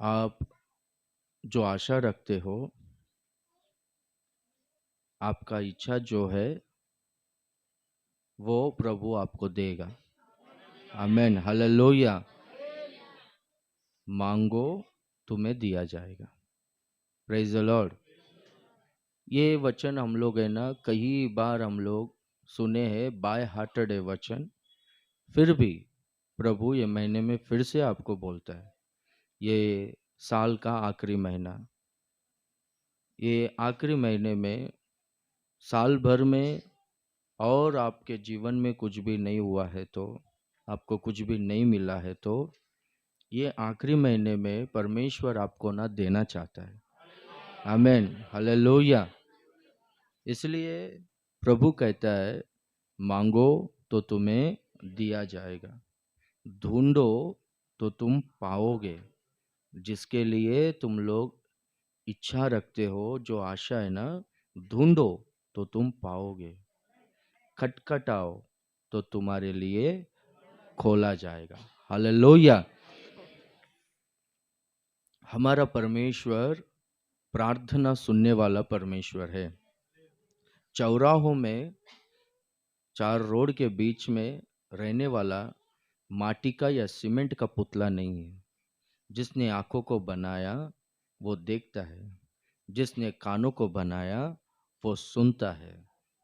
आप जो आशा रखते हो, आपका इच्छा जो है वो प्रभु आपको देगा। आमेन, हालेलुया। मांगो तुम्हें दिया जाएगा। Praise the Lord. ये वचन हम लोग है ना कई बार हम लोग सुने हैं, बाय हार्टेड है वचन, फिर भी प्रभु ये महीने में फिर से आपको बोलता है। ये साल का आखिरी महीना, ये आखिरी महीने में साल भर में और आपके जीवन में कुछ भी नहीं हुआ है तो, आपको कुछ भी नहीं मिला है तो, ये आखिरी महीने में परमेश्वर आपको ना देना चाहता है। आमेन, हालेलुया। इसलिए प्रभु कहता है, मांगो तो तुम्हें दिया जाएगा, ढूंढो तो तुम पाओगे। जिसके लिए तुम लोग इच्छा रखते हो, जो आशा है ना, ढूंढो तो तुम पाओगे, खटखटाओ तो तुम्हारे लिए खोला जाएगा। हालेलुया। हमारा परमेश्वर प्रार्थना सुनने वाला परमेश्वर है। चौराहों में, चार रोड के बीच में रहने वाला माटी का या सीमेंट का पुतला नहीं है। जिसने आंखों को बनाया वो देखता है, जिसने कानों को बनाया वो सुनता है।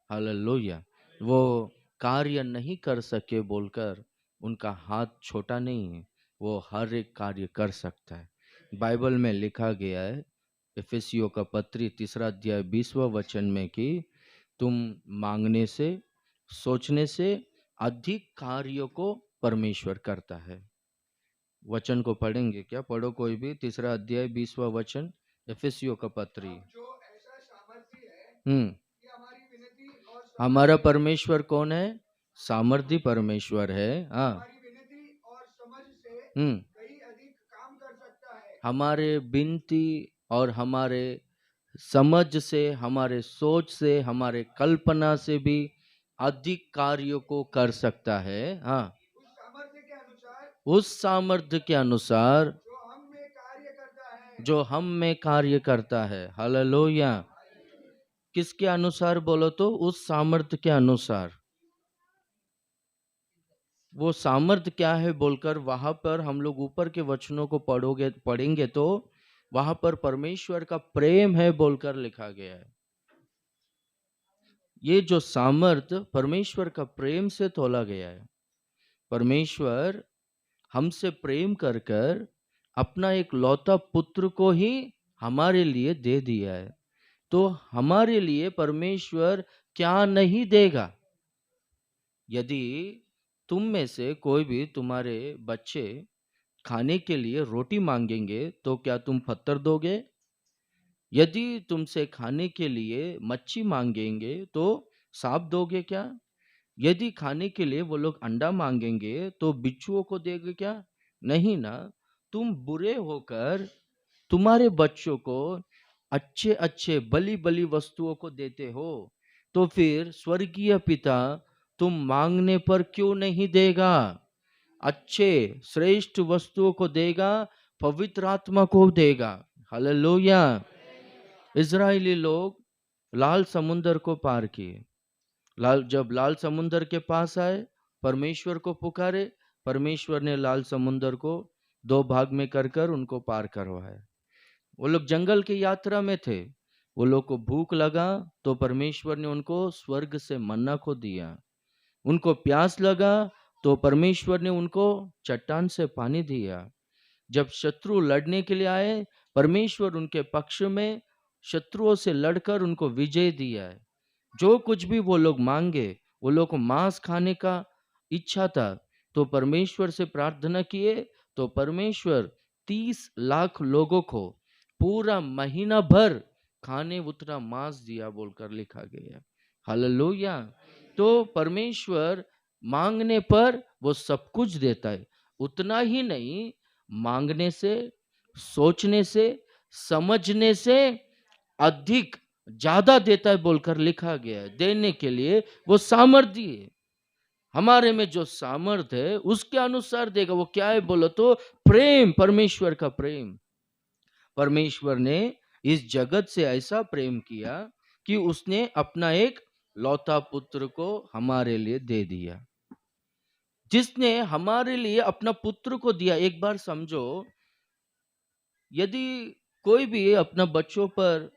हालेलुया। वो कार्य नहीं कर सके बोलकर उनका हाथ छोटा नहीं है, वो हर एक कार्य कर सकता है। बाइबल में लिखा गया है, इफिसियों का पत्री 3 अध्याय 20वां वचन में, कि तुम मांगने से, सोचने से अधिक कार्यों को परमेश्वर करता है। वचन को पढ़ेंगे क्या? पढ़ो कोई भी, 3 अध्याय 20वां वचन, इफिसियों का पत्री। जो ऐसा सामर्थी है कि हमारी विनती और हमारा परमेश्वर कौन है? सामर्थी परमेश्वर है। हाँ, हमारी विनती और समझ से हम्म कहीं अधिक काम कर सकता है। हमारे विनती और हमारे समझ से, हमारे सोच से, हमारे कल्पना से भी अधिक कार्यों को कर सकता है। हाँ, उस सामर्थ्य के अनुसार, उस सामर्थ्य के अनुसार जो हम में कार्य करता है, जो हम में कार्य करता है। हालेलुया। किसके अनुसार बोलो तो? उस सामर्थ्य के अनुसार। वो सामर्थ्य क्या है बोलकर वहां पर हम लोग ऊपर के वचनों को पढ़ेंगे तो वहां पर परमेश्वर का प्रेम है बोलकर लिखा गया है। ये जो सामर्थ्य परमेश्वर का प्रेम से तोला गया है। परमेश्वर हमसे प्रेम कर कर अपना एक लौता पुत्र को ही हमारे लिए दे दिया है। तो हमारे लिए परमेश्वर क्या नहीं देगा? यदि तुम में से कोई भी, तुम्हारे बच्चे खाने के लिए रोटी मांगेंगे तो क्या तुम पत्थर दोगे? यदि तुमसे खाने के लिए मच्छी मांगेंगे तो सांप दोगे क्या? यदि खाने के लिए वो लोग अंडा मांगेंगे तो बिच्छुओं को देगे क्या? नहीं ना। तुम बुरे होकर तुम्हारे बच्चों को अच्छे अच्छे बली बली वस्तुओं को देते हो, तो फिर स्वर्गीय पिता तुम मांगने पर क्यों नहीं देगा? अच्छे श्रेष्ठ वस्तुओं को देगा, पवित्र आत्मा को देगा। हालेलुया। इजरायली लोग लाल समुंदर को पार किए। जब लाल समुंदर के पास आए, परमेश्वर को पुकारे, परमेश्वर ने लाल समुंदर को 2 भाग में कर कर उनको पार करवाया। वो लोग जंगल की यात्रा में थे, वो लोग को भूख लगा तो परमेश्वर ने उनको स्वर्ग से मन्ना को दिया। उनको प्यास लगा तो परमेश्वर ने उनको चट्टान से पानी दिया। जब शत्रु लड़ने के लिए आए, परमेश्वर उनके पक्ष में शत्रुओं से लड़कर उनको विजय दिया है। जो कुछ भी वो लोग मांगे, वो लोग को मांस खाने का इच्छा था तो परमेश्वर से प्रार्थना किए, तो परमेश्वर 30 लाख लोगों को पूरा महीना भर खाने उतना मांस दिया बोलकर लिखा गया है। हालेलुया। तो परमेश्वर मांगने पर वो सब कुछ देता है। उतना ही नहीं, मांगने से, सोचने से, समझने से अधिक ज्यादा देता है बोलकर लिखा गया है। देने के लिए वो सामर्थ्य है। हमारे में जो सामर्थ्य है उसके अनुसार देगा। वो क्या है बोलो तो? प्रेम, परमेश्वर का प्रेम। परमेश्वर ने इस जगत से ऐसा प्रेम किया कि उसने अपना एक लौता पुत्र को हमारे लिए दे दिया। जिसने हमारे लिए अपना पुत्र को दिया, एक बार समझो, यदि कोई भी अपना बच्चों पर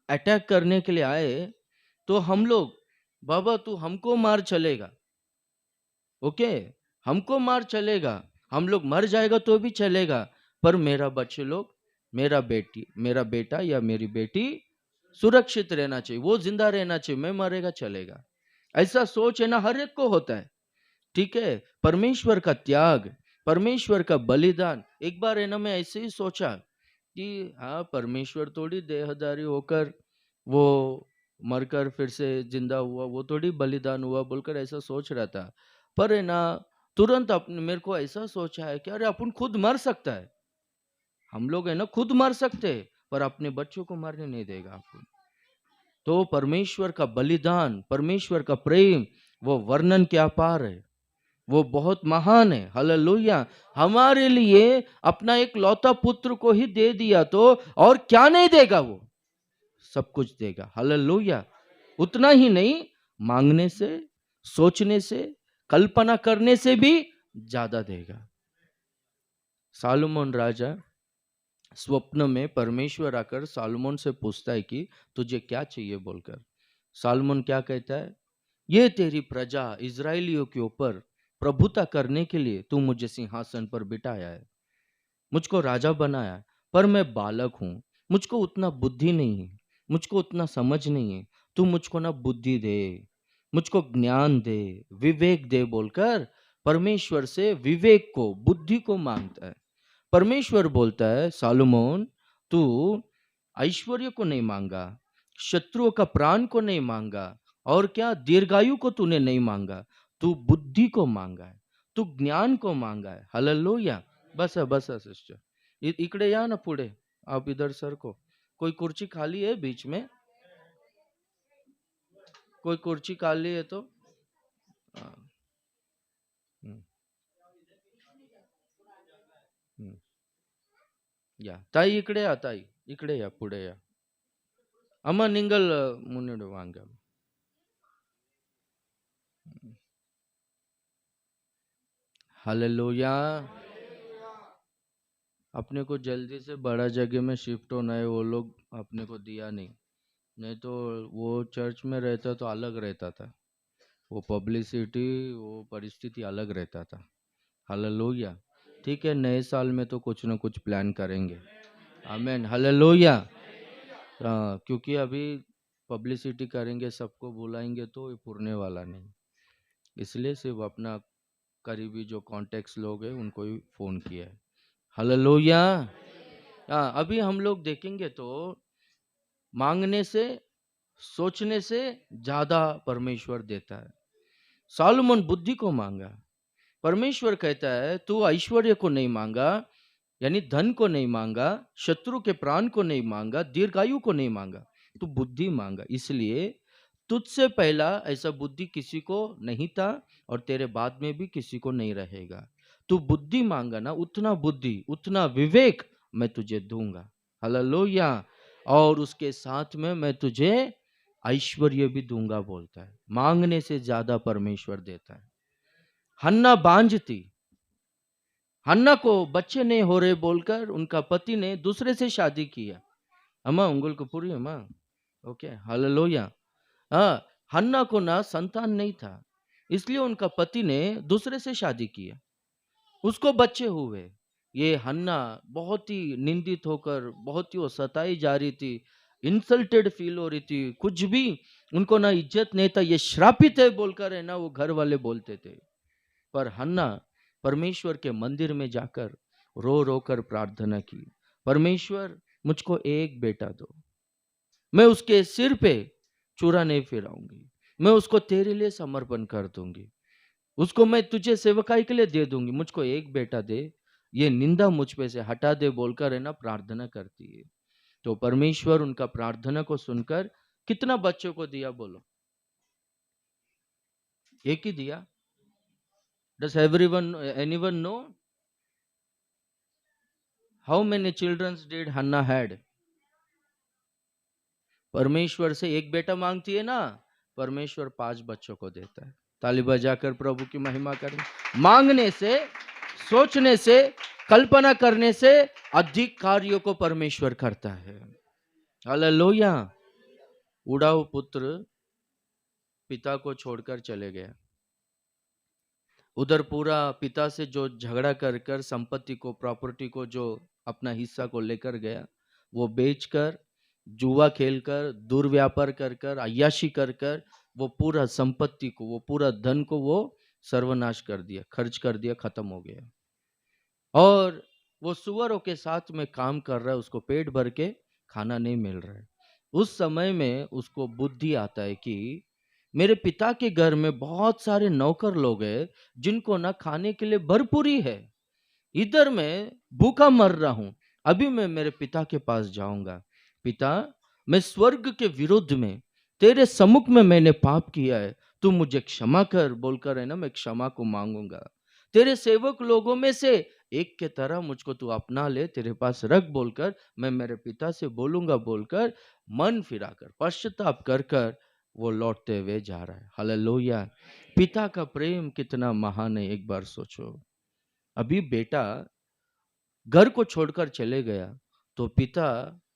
अटैक करने के लिए आए तो हम लोग, बाबा तू हमको मार चलेगा, ओके, हमको मार चलेगा, हम लोग मर जाएगा तो भी चलेगा, पर मेरा बच्चे लोग, मेरा बेटा या मेरी बेटी सुरक्षित रहना चाहिए, वो जिंदा रहना चाहिए, मैं मरेगा चलेगा। ऐसा सोच है ना, हर एक को होता है। ठीक है, परमेश्वर का त्याग, परमेश्वर का बलिदान। एक बार है ना, मैं ऐसे ही सोचा कि हाँ, परमेश्वर थोड़ी देहधारी होकर वो मरकर फिर से जिंदा हुआ, वो थोड़ी बलिदान हुआ बोलकर ऐसा सोच रहा था। पर है ना, तुरंत अपने मेरे को ऐसा सोचा है कि अरे अपन खुद मर सकता है, हम लोग है ना खुद मर सकते हैं, पर अपने बच्चों को मरने नहीं देगा अपन। तो परमेश्वर का बलिदान, परमेश्वर का प्रेम, वो वर्णन क्या पार है, वो बहुत महान है। हालेलुया। हमारे लिए अपना एक लौता पुत्र को ही दे दिया, तो और क्या नहीं देगा, वो सब कुछ देगा। हालेलुया। उतना ही नहीं, मांगने से, सोचने से, कल्पना करने से भी ज्यादा देगा। सालोमोन राजा स्वप्न में परमेश्वर आकर सालोमोन से पूछता है कि तुझे क्या चाहिए बोलकर। सालोमोन क्या कहता है, ये तेरी प्रजा इजराइलियों के ऊपर प्रभुता करने के लिए तू मुझे सिंहासन पर बिठाया है, मुझको राजा बनाया है, पर मैं बालक हूं, मुझको उतना बुद्धि नहीं है, मुझको उतना समझ नहीं है, तू मुझको ना बुद्धि दे, मुझको ज्ञान दे, विवेक दे बोलकर परमेश्वर से विवेक को, बुद्धि को मांगता है। परमेश्वर बोलता है, सालोमोन तू ऐश्वर्य को नहीं मांगा, शत्रुओं का प्राण को नहीं मांगा, और क्या दीर्घायु को तूने नहीं मांगा, तू बुद्धि को मांगा है, तू ज्ञान को मांगा है। हालेलुया। बस सिस्टर, इकडे या ना पुढे, आप इधर सर को, कोई कुर्सी खाली है बीच में, कोई कुर्सी खाली है तो हाँ, हम्म, हम्म, या ताई इकडे या, ताई इकडे या, पुढे या, अम्मा निंगल मुन्नेड वांगा। हालेलुया। अपने को जल्दी से बड़ा जगह में शिफ्ट होना है, वो लोग अपने को दिया नहीं, नहीं तो वो चर्च में रहता तो अलग रहता था, वो पब्लिसिटी, वो परिस्थिति अलग रहता था। हालेलुया। ठीक है, नए साल में तो कुछ ना कुछ प्लान करेंगे। आमीन। हालेलुया। क्योंकि अभी पब्लिसिटी करेंगे, सबको बुलाएंगे तो ये पुरने वाला नहीं, इसलिए सिर्फ अपना करीबी जो कॉन्टेक्ट्स लोग हैं उनको ही फोन किया है। हालेलुया। अभी हम लोग देखेंगे तो मांगने से, सोचने से ज्यादा परमेश्वर देता है। सालोमन बुद्धि को मांगा, परमेश्वर कहता है तू ऐश्वर्य को नहीं मांगा, यानी धन को नहीं मांगा, शत्रु के प्राण को नहीं मांगा, दीर्घायु को नहीं मांगा, तू बुद्धि मांगा। इसलिए तुझसे पहला ऐसा बुद्धि किसी को नहीं था, और तेरे बाद में भी किसी को नहीं रहेगा। तू बुद्धि मांगा ना, उतना बुद्धि, उतना विवेक मैं तुझे दूंगा। हालेलुया। और उसके साथ में मैं तुझे ऐश्वर्य भी दूंगा बोलता है। मांगने से ज्यादा परमेश्वर देता है। हन्ना बांझ थी, हन्ना को बच्चे नहीं हो रहे बोलकर उनका पति ने दूसरे से शादी किया। अम्मा उंगल को पूरी अम्मा, ओके, हालेलुया। हाँ, हन्ना को ना संतान नहीं था, इसलिए उनका पति ने दूसरे से शादी किया, उसको बच्चे हुए। ये हन्ना बहुत ही निंदित होकर, बहुत ही वो सताई जा रही थी, इंसल्टेड फील हो रही थी, कुछ भी उनको ना इज्जत नहीं था, ये श्रापित है बोलकर है ना वो घर वाले बोलते थे। पर हन्ना परमेश्वर के मंदिर में जाकर रो रो कर प्रार्थना की, परमेश्वर मुझको एक बेटा दो, मैं उसके सिर पे चूड़ा नहीं फिराऊंगी, मैं उसको तेरे लिए समर्पण कर दूंगी, उसको मैं तुझे सेवकाई के लिए दे दूंगी, मुझको एक बेटा दे, ये निंदा मुझ पे से हटा दे बोलकर है ना प्रार्थना करती है। तो परमेश्वर उनका प्रार्थना को सुनकर कितना बच्चों को दिया बोलो, एक ही दिया। Does everyone, anyone know? How many childrens did Hannah had? परमेश्वर से एक बेटा मांगती है ना, परमेश्वर 5 बच्चों को देता है। ताली बजाकर प्रभु की महिमा करें। मांगने से, सोचने से, कल्पना करने से अधिक कार्यों को परमेश्वर करता है। हालेलुया। उड़ाऊ पुत्र पिता को छोड़कर चले गया। उधर पूरा पिता से जो झगड़ा कर कर संपत्ति को, प्रॉपर्टी को, जो अपना हिस्सा को लेकर गया, वो बेचकर, जुआ खेलकर, दुर्व्यापार कर कर, अय्याशी कर कर वो पूरा संपत्ति को, वो पूरा धन को वो सर्वनाश कर दिया, खर्च कर दिया, खत्म हो गया। और वो सुअरों के साथ में काम कर रहा है, उसको पेट भर के खाना नहीं मिल रहा है। उस समय में उसको बुद्धि आता है कि मेरे पिता के घर में बहुत सारे नौकर लोग हैं जिनको ना खाने के लिए भरपूरी है, इधर मैं भूखा मर रहा हूं। अभी मैं मेरे पिता के पास जाऊंगा। पिता, मैं स्वर्ग के विरुद्ध में तेरे सम्मुख में मैंने पाप किया है, तू मुझे क्षमा कर बोलकर है ना, मैं क्षमा को मांगूंगा। तेरे सेवक लोगों में से एक के तरह मुझको तू अपना ले, तेरे पास रख बोलकर मैं मेरे पिता से बोलूंगा बोलकर मन फिराकर, पश्चाताप कर कर वो लौटते हुए जा रहा है। हालेलुया। पिता का प्रेम कितना महान है, एक बार सोचो। अभी बेटा घर को छोड़कर चले गया तो पिता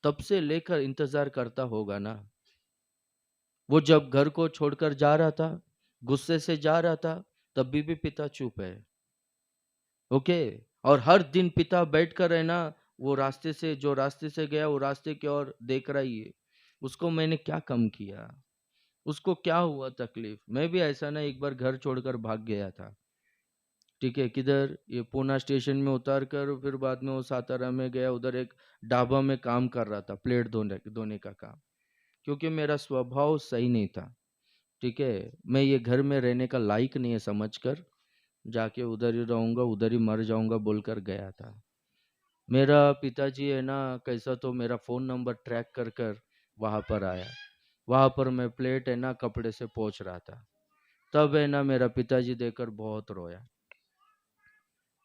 तब से लेकर इंतजार करता होगा ना। वो जब घर को छोड़कर जा रहा था, गुस्से से जा रहा था, तब भी पिता चुप है। ओके। और हर दिन पिता बैठकर है ना, वो रास्ते से, जो रास्ते से गया वो रास्ते की ओर देख रहा ही है। उसको मैंने क्या कम किया, उसको क्या हुआ तकलीफ। मैं भी ऐसा ना एक बार घर छोड़कर भाग गया था। ठीक है, किधर, ये पूना स्टेशन में उतार कर फिर बाद में वो सातारा में गया। उधर एक ढाबा में काम कर रहा था, प्लेट धोने का काम, क्योंकि मेरा स्वभाव सही नहीं था। ठीक है, मैं ये घर में रहने का लायक नहीं है समझकर जाके उधर ही रहूंगा, उधर ही मर जाऊंगा बोलकर गया था। मेरा पिताजी है ना, कैसा तो मेरा फोन नंबर ट्रैक कर कर वहां पर आया। वहां पर मैं प्लेट है ना कपड़े से पोंछ रहा था। तब है ना मेरा पिताजी देखकर बहुत रोया।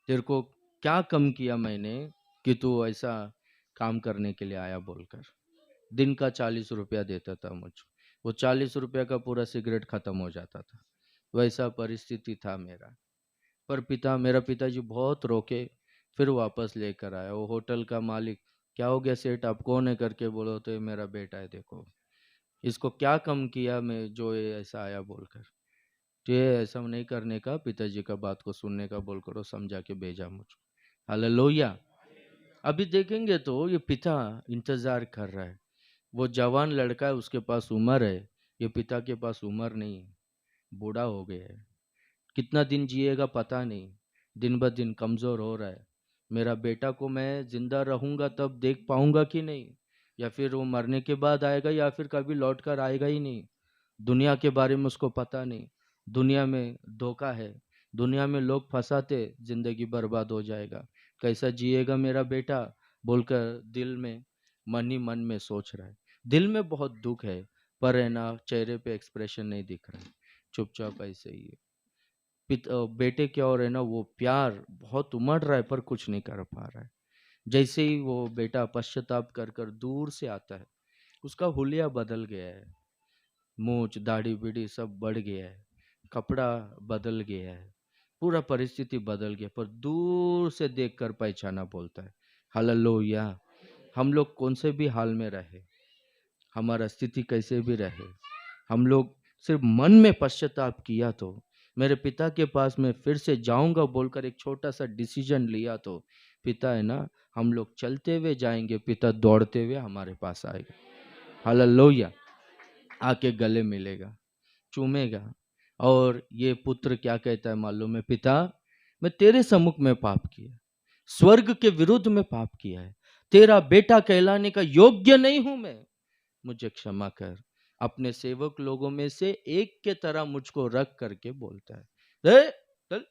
तेरे को क्या कम किया मैंने कि तू ऐसा काम करने के लिए आया बोलकर। दिन का 40 रुपया देता था मुझको, वो 40 रुपया का पूरा सिगरेट खत्म हो जाता था। वैसा परिस्थिति था मेरा। पर मेरा पिताजी बहुत रोके, फिर वापस लेकर आया। वो होटल का मालिक, क्या हो गया सेठ, आप कौन है करके बोलो तो ये मेरा बेटा है, देखो इसको क्या कम किया मैं जो ये ऐसा आया बोलकर। तो ये ऐसा नहीं करने का, पिताजी का बात को सुनने का बोलकर वो समझा के भेजा मुझको। हालेलुया। अभी देखेंगे तो ये पिता इंतजार कर रहा है। वो जवान लड़का है, उसके पास उम्र है, ये पिता के पास उम्र नहीं है, बूढ़ा हो गया है। कितना दिन जिएगा पता नहीं, दिन ब दिन कमजोर हो रहा है। मेरा बेटा को मैं जिंदा रहूंगा तब देख पाऊंगा कि नहीं, या फिर वो मरने के बाद आएगा, या फिर कभी लौट कर आएगा ही नहीं। दुनिया के बारे में उसको पता नहीं। दुनिया में धोखा है, दुनिया में लोग फंसाते, जिंदगी बर्बाद हो जाएगा, कैसा जिएगा मेरा बेटा बोलकर दिल में, मन ही मन में सोच रहा है। दिल में बहुत दुख है, पर है ना चेहरे पे एक्सप्रेशन नहीं दिख रहा है, चुपचाप ऐसे ही है। बेटे की ओर है ना वो प्यार बहुत उमड़ रहा है, पर कुछ नहीं कर पा रहा है। जैसे ही वो बेटा पश्चाताप कर कर दूर से आता है, उसका हुलिया बदल गया है, मूछ दाढ़ी बीड़ी सब बढ़ गया है, कपड़ा बदल गया है, पूरा परिस्थिति बदल गया, पर दूर से देखकर पहचाना बोलता है। हालेलुया। हम लोग कौन से भी हाल में रहे, हमारा स्थिति कैसे भी रहे, हम लोग सिर्फ मन में पश्चाताप किया तो, मेरे पिता के पास मैं फिर से जाऊंगा बोलकर एक छोटा सा डिसीजन लिया तो पिता है ना, हम लोग चलते हुए जाएंगे, पिता दौड़ते हुए हमारे पास आएगा। हालेलुया। आके गले मिलेगा, चूमेगा। और ये पुत्र क्या कहता है मालूम है, पिता मैं तेरे सम्मुख में पाप किया, स्वर्ग के विरुद्ध में पाप किया है, तेरा बेटा कहलाने का योग्य नहीं हूं मैं, मुझे क्षमा कर। अपने सेवक लोगों में से एक के तरह मुझको रख करके बोलता है, चल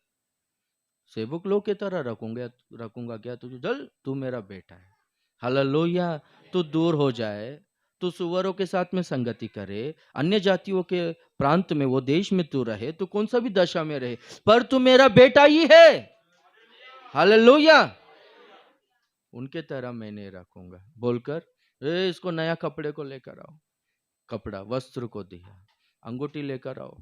सेवक लोग की तरह रखूंगा क्या तुझे, चल तू मेरा बेटा है। हालेलुया। तू दूर हो जाए, तू सुअरों के साथ में संगति करे, अन्य जातियों के प्रांत में, वो देश में तू रहे, तू कौन सा भी दशा में रहे, पर तू मेरा बेटा ही है। हालेलुया। उनके तरह मैं नहीं रखूंगा बोलकर, ए इसको नया कपड़े को लेकर आओ, कपड़ा वस्त्र को दिया, अंगूठी लेकर आओ,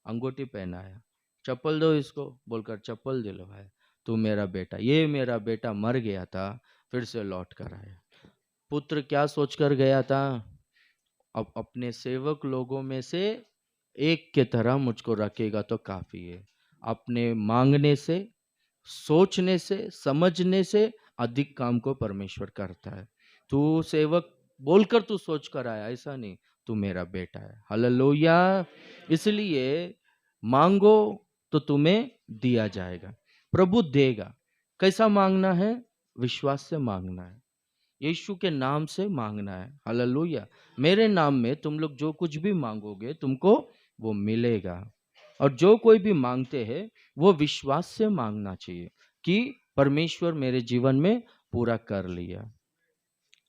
अंगूठी पहनाया, चप्पल दो इसको बोलकर चप्पल दिलवाया। तू मेरा बेटा, ये मेरा बेटा मर गया था, फिर से लौट कर आया। पुत्र क्या सोचकर गया था? अब अपने सेवक लोगों में से एक के तरह मुझको रखेगा तो काफी है। अपने मांगने से, सोचने से, समझने से अधिक काम को परमेश्वर करता है। तू सेवक बोलकर तू सोच कर आया, ऐसा नहीं, तू मेरा बेटा है। हालेलुया। इसलिए मांगो तो तुम्हें दिया जाएगा, प्रभु देगा। कैसा मांगना है? विश्वास से मांगना है, यीशु के नाम से मांगना है। हालेलुया। मेरे नाम में तुम लोग जो कुछ भी मांगोगे तुमको वो मिलेगा। और जो कोई भी मांगते हैं वो विश्वास से मांगना चाहिए कि परमेश्वर मेरे जीवन में पूरा कर लिया।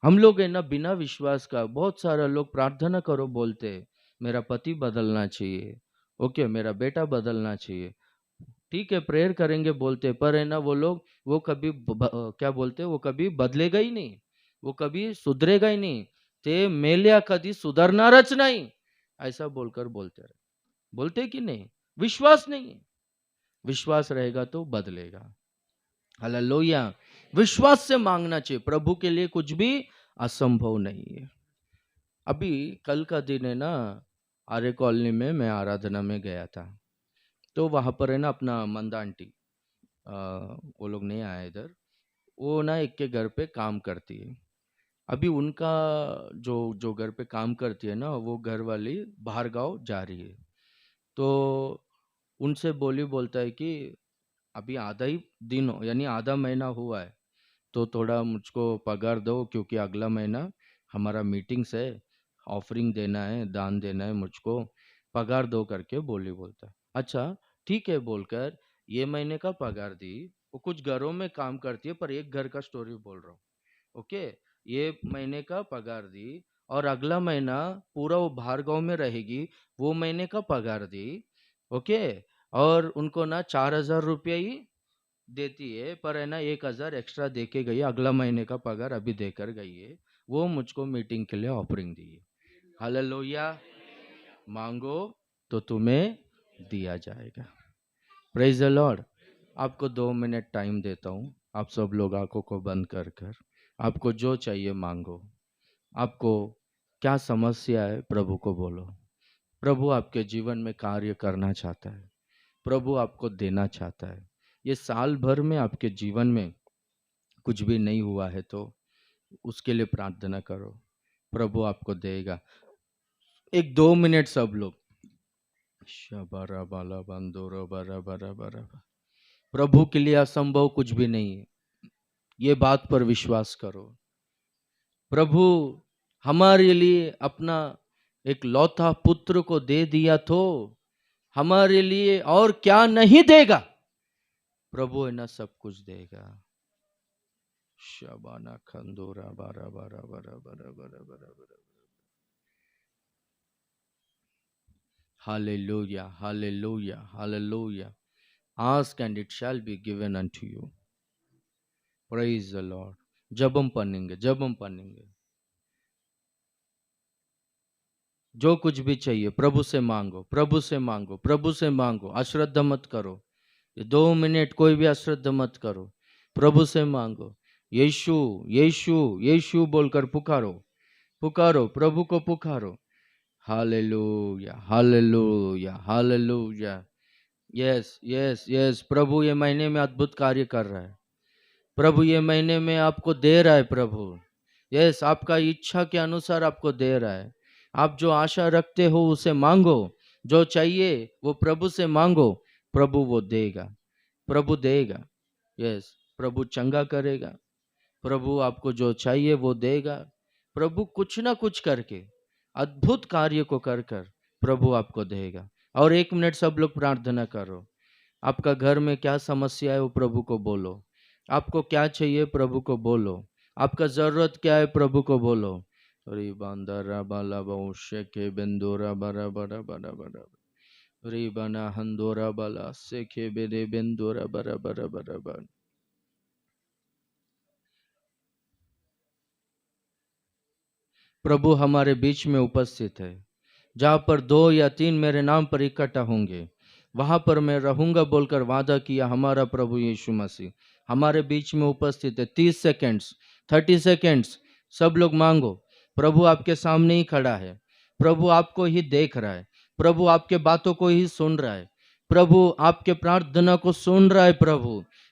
हम लोग है ना बिना विश्वास का, बहुत सारा लोग प्रार्थना करो बोलते हैं, मेरा पति बदलना चाहिए, ओके मेरा बेटा बदलना चाहिए, ठीक है प्रेयर करेंगे बोलते, पर है ना वो लोग वो कभी क्या बोलते वो कभी बदलेगा ही नहीं, वो कभी सुधरेगा ही नहीं, ते मेल्या कभी सुधरनारच नहीं, ऐसा बोलकर बोलते कि नहीं? विश्वास नहीं है। विश्वास रहेगा तो बदलेगा। हालेलुया। विश्वास से मांगना चाहिए, प्रभु के लिए कुछ भी असंभव नहीं है। अभी कल का दिन है ना, आर्य कॉलोनी में मैं आराधना में गया था, तो वहां पर है ना अपना मंदा आंटी, वो लोग नहीं आए इधर, वो ना एक के घर पे काम करती है। अभी उनका जो जो घर पे काम करती है ना, वो घर वाली बाहर गांव जा रही है, तो उनसे बोलता है कि अभी आधा ही दिन यानी आधा महीना हुआ है, तो थोड़ा मुझको पगार दो, क्योंकि अगला महीना हमारा मीटिंग्स है, ऑफरिंग देना है, दान देना है, मुझको पगार दो करके बोलता है। अच्छा ठीक है बोलकर ये महीने का पगार दी। वो कुछ घरों में काम करती है, पर एक घर का स्टोरी बोल रहा हूँ, ओके। ये महीने का पगार दी और अगला महीना पूरा वो बाहर गांव में रहेगी, वो महीने का पगार दी, ओके। और उनको ना 4,000 रुपया ही देती है, पर है ना 1,000 एक्स्ट्रा दे के गई, अगला महीने का पगार अभी देकर गई है, वो मुझको मीटिंग के लिए ऑफरिंग दी है। हालेलुया। मांगो तो तुम्हें दिया जाएगा। Praise the Lord. आपको 2 मिनट टाइम देता हूँ, आप सब लोग आंखों को बंद कर आपको जो चाहिए मांगो। आपको क्या समस्या है प्रभु को बोलो। प्रभु आपके जीवन में कार्य करना चाहता है, प्रभु आपको देना चाहता है। ये साल भर में आपके जीवन में कुछ भी नहीं हुआ है तो उसके लिए प्रार्थना करो, प्रभु आपको देगा। एक 2 मिनट सब लोग शबारा बाला बंदोरा बरा बरा बरा बरा। प्रभु के लिए असंभव कुछ भी नहीं है, ये बात पर विश्वास करो। प्रभु हमारे लिए अपना एक लौता पुत्र को दे दिया, तो हमारे लिए और क्या नहीं देगा? प्रभु है ना सब कुछ देगा। शबाना खंदोरा बारा बारा बारा बारा बारा बारा बारा। Hallelujah, hallelujah, hallelujah. Ask and it shall be given unto you. Praise the Lord. जब हम पढ़ेंगे जो कुछ भी चाहिए प्रभु से मांगो, प्रभु से मांगो, प्रभु से मांगो, अश्रद्धा मत करो। ये 2 मिनट कोई भी अश्रद्धा मत करो, प्रभु से मांगो। यीशु यीशु यीशु बोलकर पुकारो, पुकारो, प्रभु को पुकारो। Hallelujah, hallelujah, hallelujah. Yes yes yes, प्रभु ये महीने में अद्भुत कार्य कर रहा है, प्रभु ये महीने में आपको दे रहा है प्रभु। यस, आपका इच्छा के अनुसार आपको दे रहा है। आप जो आशा रखते हो उसे मांगो, जो चाहिए वो प्रभु से मांगो, प्रभु वो देगा, प्रभु देगा। यस, प्रभु चंगा करेगा, प्रभु आपको जो चाहिए वो देगा। प्रभु कुछ ना कुछ करके अद्भुत कार्य को कर कर प्रभु आपको देगा। और 1 मिनट सब लोग प्रार्थना करो। आपका घर में क्या समस्या है वो प्रभु को बोलो, आपको क्या चाहिए प्रभु को बोलो, आपका जरूरत क्या है प्रभु को बोलो। री बांदरा बाला बहुशे के बेंदोरा बरा बरा बरा बरा, री बना हंदोरा बाला से के बेदे बेंदोरा बरा बरा बरा बरा। प्रभु हमारे बीच में उपस्थित है। जहाँ पर 2 या 3 मेरे नाम पर इकट्ठा होंगे वहाँ पर मैं रहूँगा बोलकर वादा किया हमारा प्रभु यीशु मसीह हमारे बीच में उपस्थित है। 30 सेकेंड्स 30 सेकेंड्स सब लोग मांगो। प्रभु आपके सामने ही खड़ा है, प्रभु आपको ही देख रहा है, प्रभु आपके बातों को ही सुन रहा है, प्रभु आपके प्रार्थना को सुन रहा है,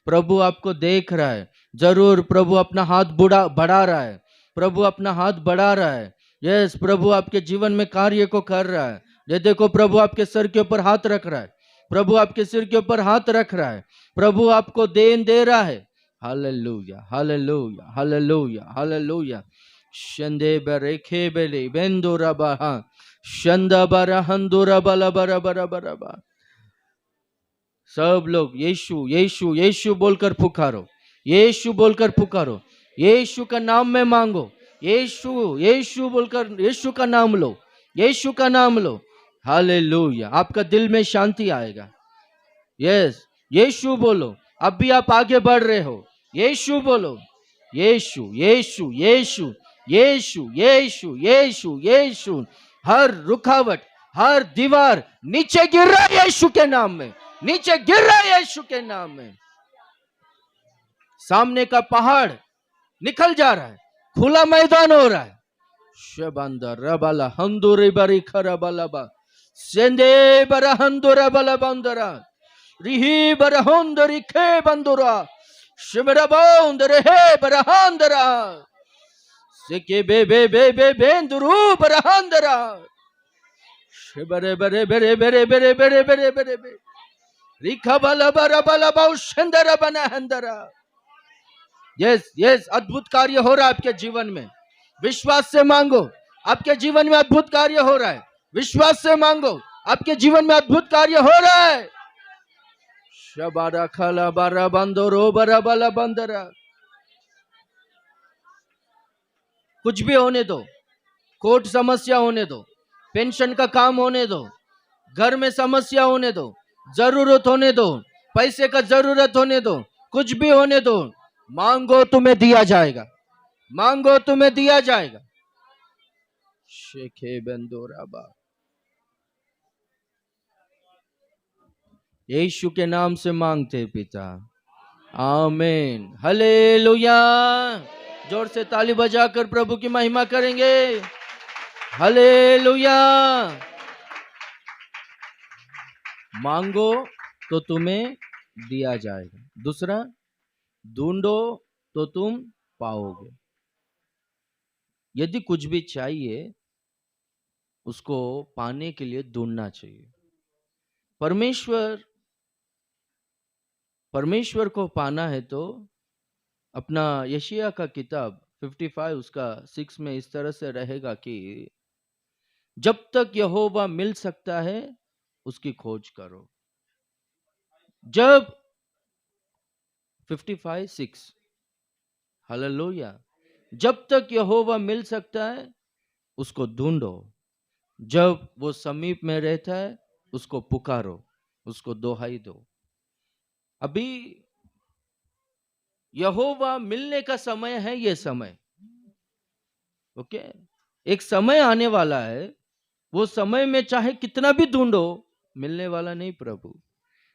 प्रभु आपको देख रहा है। जरूर प्रभु अपना हाथ बढ़ा रहा है, प्रभु अपना हाथ बढ़ा रहा है। यस, प्रभु आपके जीवन में कार्य को कर रहा है। ये देखो प्रभु आपके सर के ऊपर हाथ रख रहा है, प्रभु आपके सिर के ऊपर हाथ रख रहा है, प्रभु आपको देन दे रहा है। Hallelujah hallelujah hallelujah hallelujah. शंदे बरेखे बेले बेंदोरा बहा शंदा बरा हंदोरा बला बरा बरा बरा बा। सब लोग यीशु यीशु यीशु बोलकर पुकारो, यीशु बोलकर पुकारो, यीशु का नाम में मांगो, यीशु यीशु बोलकर यीशु का नाम लो, यीशु का नाम लो। हालेलुया। आपका दिल में शांति आएगा। यस, यीशु बोलो। अब भी आप आगे बढ़ रहे हो, यीशु बोलो। यीशु यीशु यीशु यीशु यीशु यीशु यीशु। हर रुकावट हर दीवार नीचे गिर रहा है यीशु के नाम में, नीचे गिर रहा है यीशु के नाम में। सामने का पहाड़ निकल जा रहा है, खुला मैदान हो रहा है। शबंदर रबला हंदुरी बरी खरबलबा सेंदे बर हंदुरा बला बंदरा रिही बर हंदरी खे बंदुरा शिबरा बंदरे हे बर हंदरा सेके बे बे बे बे बेंदुरु बर हंदरा शिबरे बरे बरे बरे बरे बरे बरे बरे बरे रिखा बला बरा बला बाउ शंदरा बना हंदरा। यस यस, अद्भुत कार्य हो रहा है आपके जीवन में, विश्वास से मांगो। आपके जीवन में अद्भुत कार्य हो रहा है, विश्वास से मांगो। आपके जीवन में अद्भुत कार्य हो रहा है। शबारा खला बारा बंदरो बरा बला बंदरा। कुछ भी होने दो, कोर्ट समस्या होने दो, पेंशन का काम होने दो, घर में समस्या होने दो, जरूरत होने दो, पैसे का जरूरत होने दो, कुछ भी होने दो, मांगो तुम्हें दिया जाएगा, मांगो तुम्हें दिया जाएगा। शेखे बंदोराबा। यीशु के नाम से मांगते पिता, आमीन। हालेलुया। जोर से ताली बजाकर प्रभु की महिमा करेंगे। हालेलुया। मांगो तो तुम्हें दिया जाएगा। दूसरा, ढूंढो तो तुम पाओगे। यदि कुछ भी चाहिए उसको पाने के लिए ढूंढना चाहिए। परमेश्वर को पाना है तो अपना यशायाह का किताब 55 उसका 6 में इस तरह से रहेगा कि जब तक यहोवा मिल सकता है उसकी खोज करो। जब 55:6 हालेलुया। जब तक यहोवा मिल सकता है उसको ढूंढो, जब वो समीप में रहता है उसको पुकारो, उसको दोहाई दो। अभी यहोवा मिलने का समय है, ये समय ओके। एक समय आने वाला है, वो समय में चाहे कितना भी ढूंढो मिलने वाला नहीं प्रभु।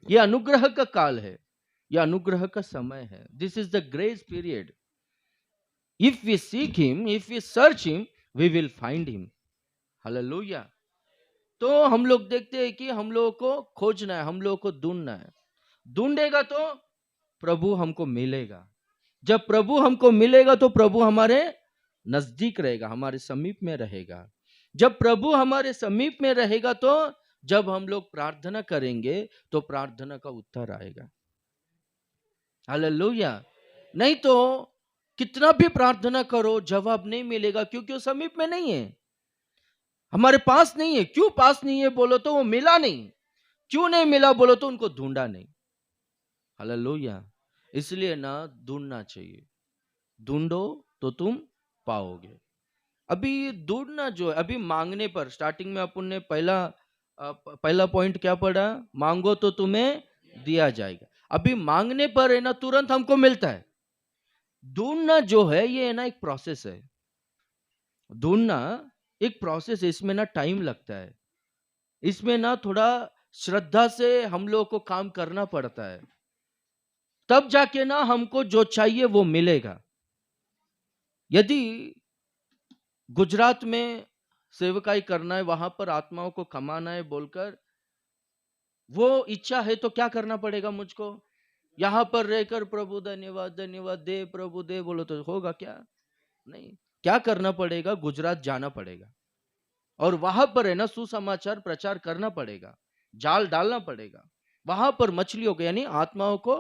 ये अनुग्रह का काल है, ये अनुग्रह का समय है। This is the grace period. If we seek him, if we search him, we will find him. Hallelujah. तो हम लोग देखते हैं कि हम लोगों को खोजना है, हम लोगों को ढूंढना है। ढूंढेगा तो प्रभु हमको मिलेगा। जब प्रभु हमको मिलेगा तो प्रभु हमारे नजदीक रहेगा, हमारे समीप में रहेगा। जब प्रभु हमारे समीप में रहेगा तो जब हम लोग प्रार्थना करेंगे तो प्रार्थना का उत्तर आएगा। हालेलुया। नहीं तो कितना भी प्रार्थना करो जवाब नहीं मिलेगा, क्योंकि वो समीप में नहीं है, हमारे पास नहीं है। क्यों पास नहीं है बोलो तो वो मिला नहीं, क्यों नहीं मिला बोलो तो उनको ढूंढा नहीं। हालेलुया। इसलिए ना ढूंढना चाहिए। ढूंढो तो तुम पाओगे। अभी ढूंढना जो है, अभी मांगने पर स्टार्टिंग में अपन ने पहला पॉइंट क्या पढ़ा? मांगो तो तुम्हें दिया जाएगा। अभी मांगने पर है ना तुरंत हमको मिलता है। ढूंढना जो है ये है ना एक प्रोसेस है। ढूंढना एक प्रोसेस है, इसमें ना टाइम लगता है, इसमें ना थोड़ा श्रद्धा से हम लोग को काम करना पड़ता है, तब जाके ना हमको जो चाहिए वो मिलेगा। यदि गुजरात में सेवकाई करना है, वहां पर आत्माओं को कमाना है बोलकर वो इच्छा है, तो क्या करना पड़ेगा मुझको? यहां पर रहकर प्रभु धन्यवाद धन्यवाद दे प्रभु दे बोलो तो होगा क्या? नहीं। क्या करना पड़ेगा? गुजरात जाना पड़ेगा और वहां पर है ना सुसमाचार प्रचार करना पड़ेगा, जाल डालना पड़ेगा, वहां पर मछलियों को यानी आत्माओं को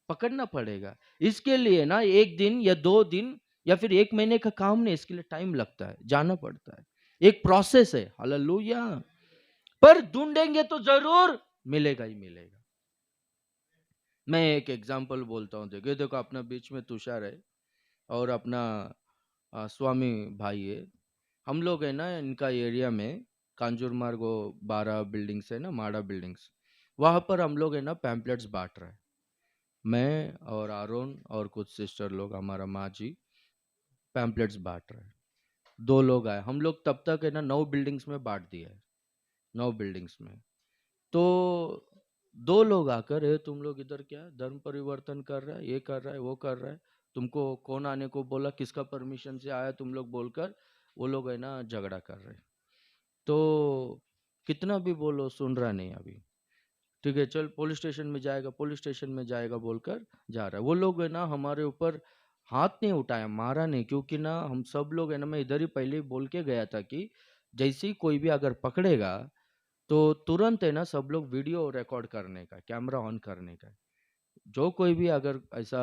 पकड़ना पड़ेगा। इसके लिए ना 1 दिन या 2 दिन या फिर 1 महीने का काम नहीं, इसके लिए टाइम लगता है, जाना पड़ता है, एक प्रोसेस है। हालेलुया। पर ढूंढेंगे तो जरूर मिलेगा ही मिलेगा। मैं एक एग्जांपल बोलता हूँ, देखो देखो अपना बीच में तुषार है और अपना स्वामी भाई है। हम लोग है ना इनका एरिया में कांजूर मार्ग वो 12 बिल्डिंग्स है ना, माड़ा बिल्डिंग्स, वहां पर हम लोग है ना पैम्पलेट्स बांट रहे हैं। मैं और आरोन और कुछ सिस्टर लोग, हमारा माँ जी, पैम्पलेट्स बांट रहे हैं। 2 लोग आए, हम लोग तब तक है ना 9 बिल्डिंग्स में बांट दिया है, 9 बिल्डिंग्स में। तो 2 लोग आकर, "ए, तुम लोग इधर क्या धर्म परिवर्तन कर रहा है, ये कर रहा है, वो कर रहा है, तुमको कौन आने को बोला, किसका परमिशन से आया तुम लोग?" बोलकर वो लोग है ना झगड़ा कर रहे हैं। तो कितना भी बोलो सुन रहा नहीं अभी। ठीक है, चल पुलिस स्टेशन में जाएगा, पुलिस स्टेशन में जाएगा बोलकर जा रहा है। वो लोग है ना हमारे ऊपर हाथ नहीं उठाया, मारा नहीं, क्योंकि ना हम सब लोग है ना, मैं इधर ही पहले ही बोल के गया था कि जैसे ही कोई भी अगर पकड़ेगा तो तुरंत है ना सब लोग वीडियो रिकॉर्ड करने का, कैमरा ऑन करने का। जो कोई भी अगर ऐसा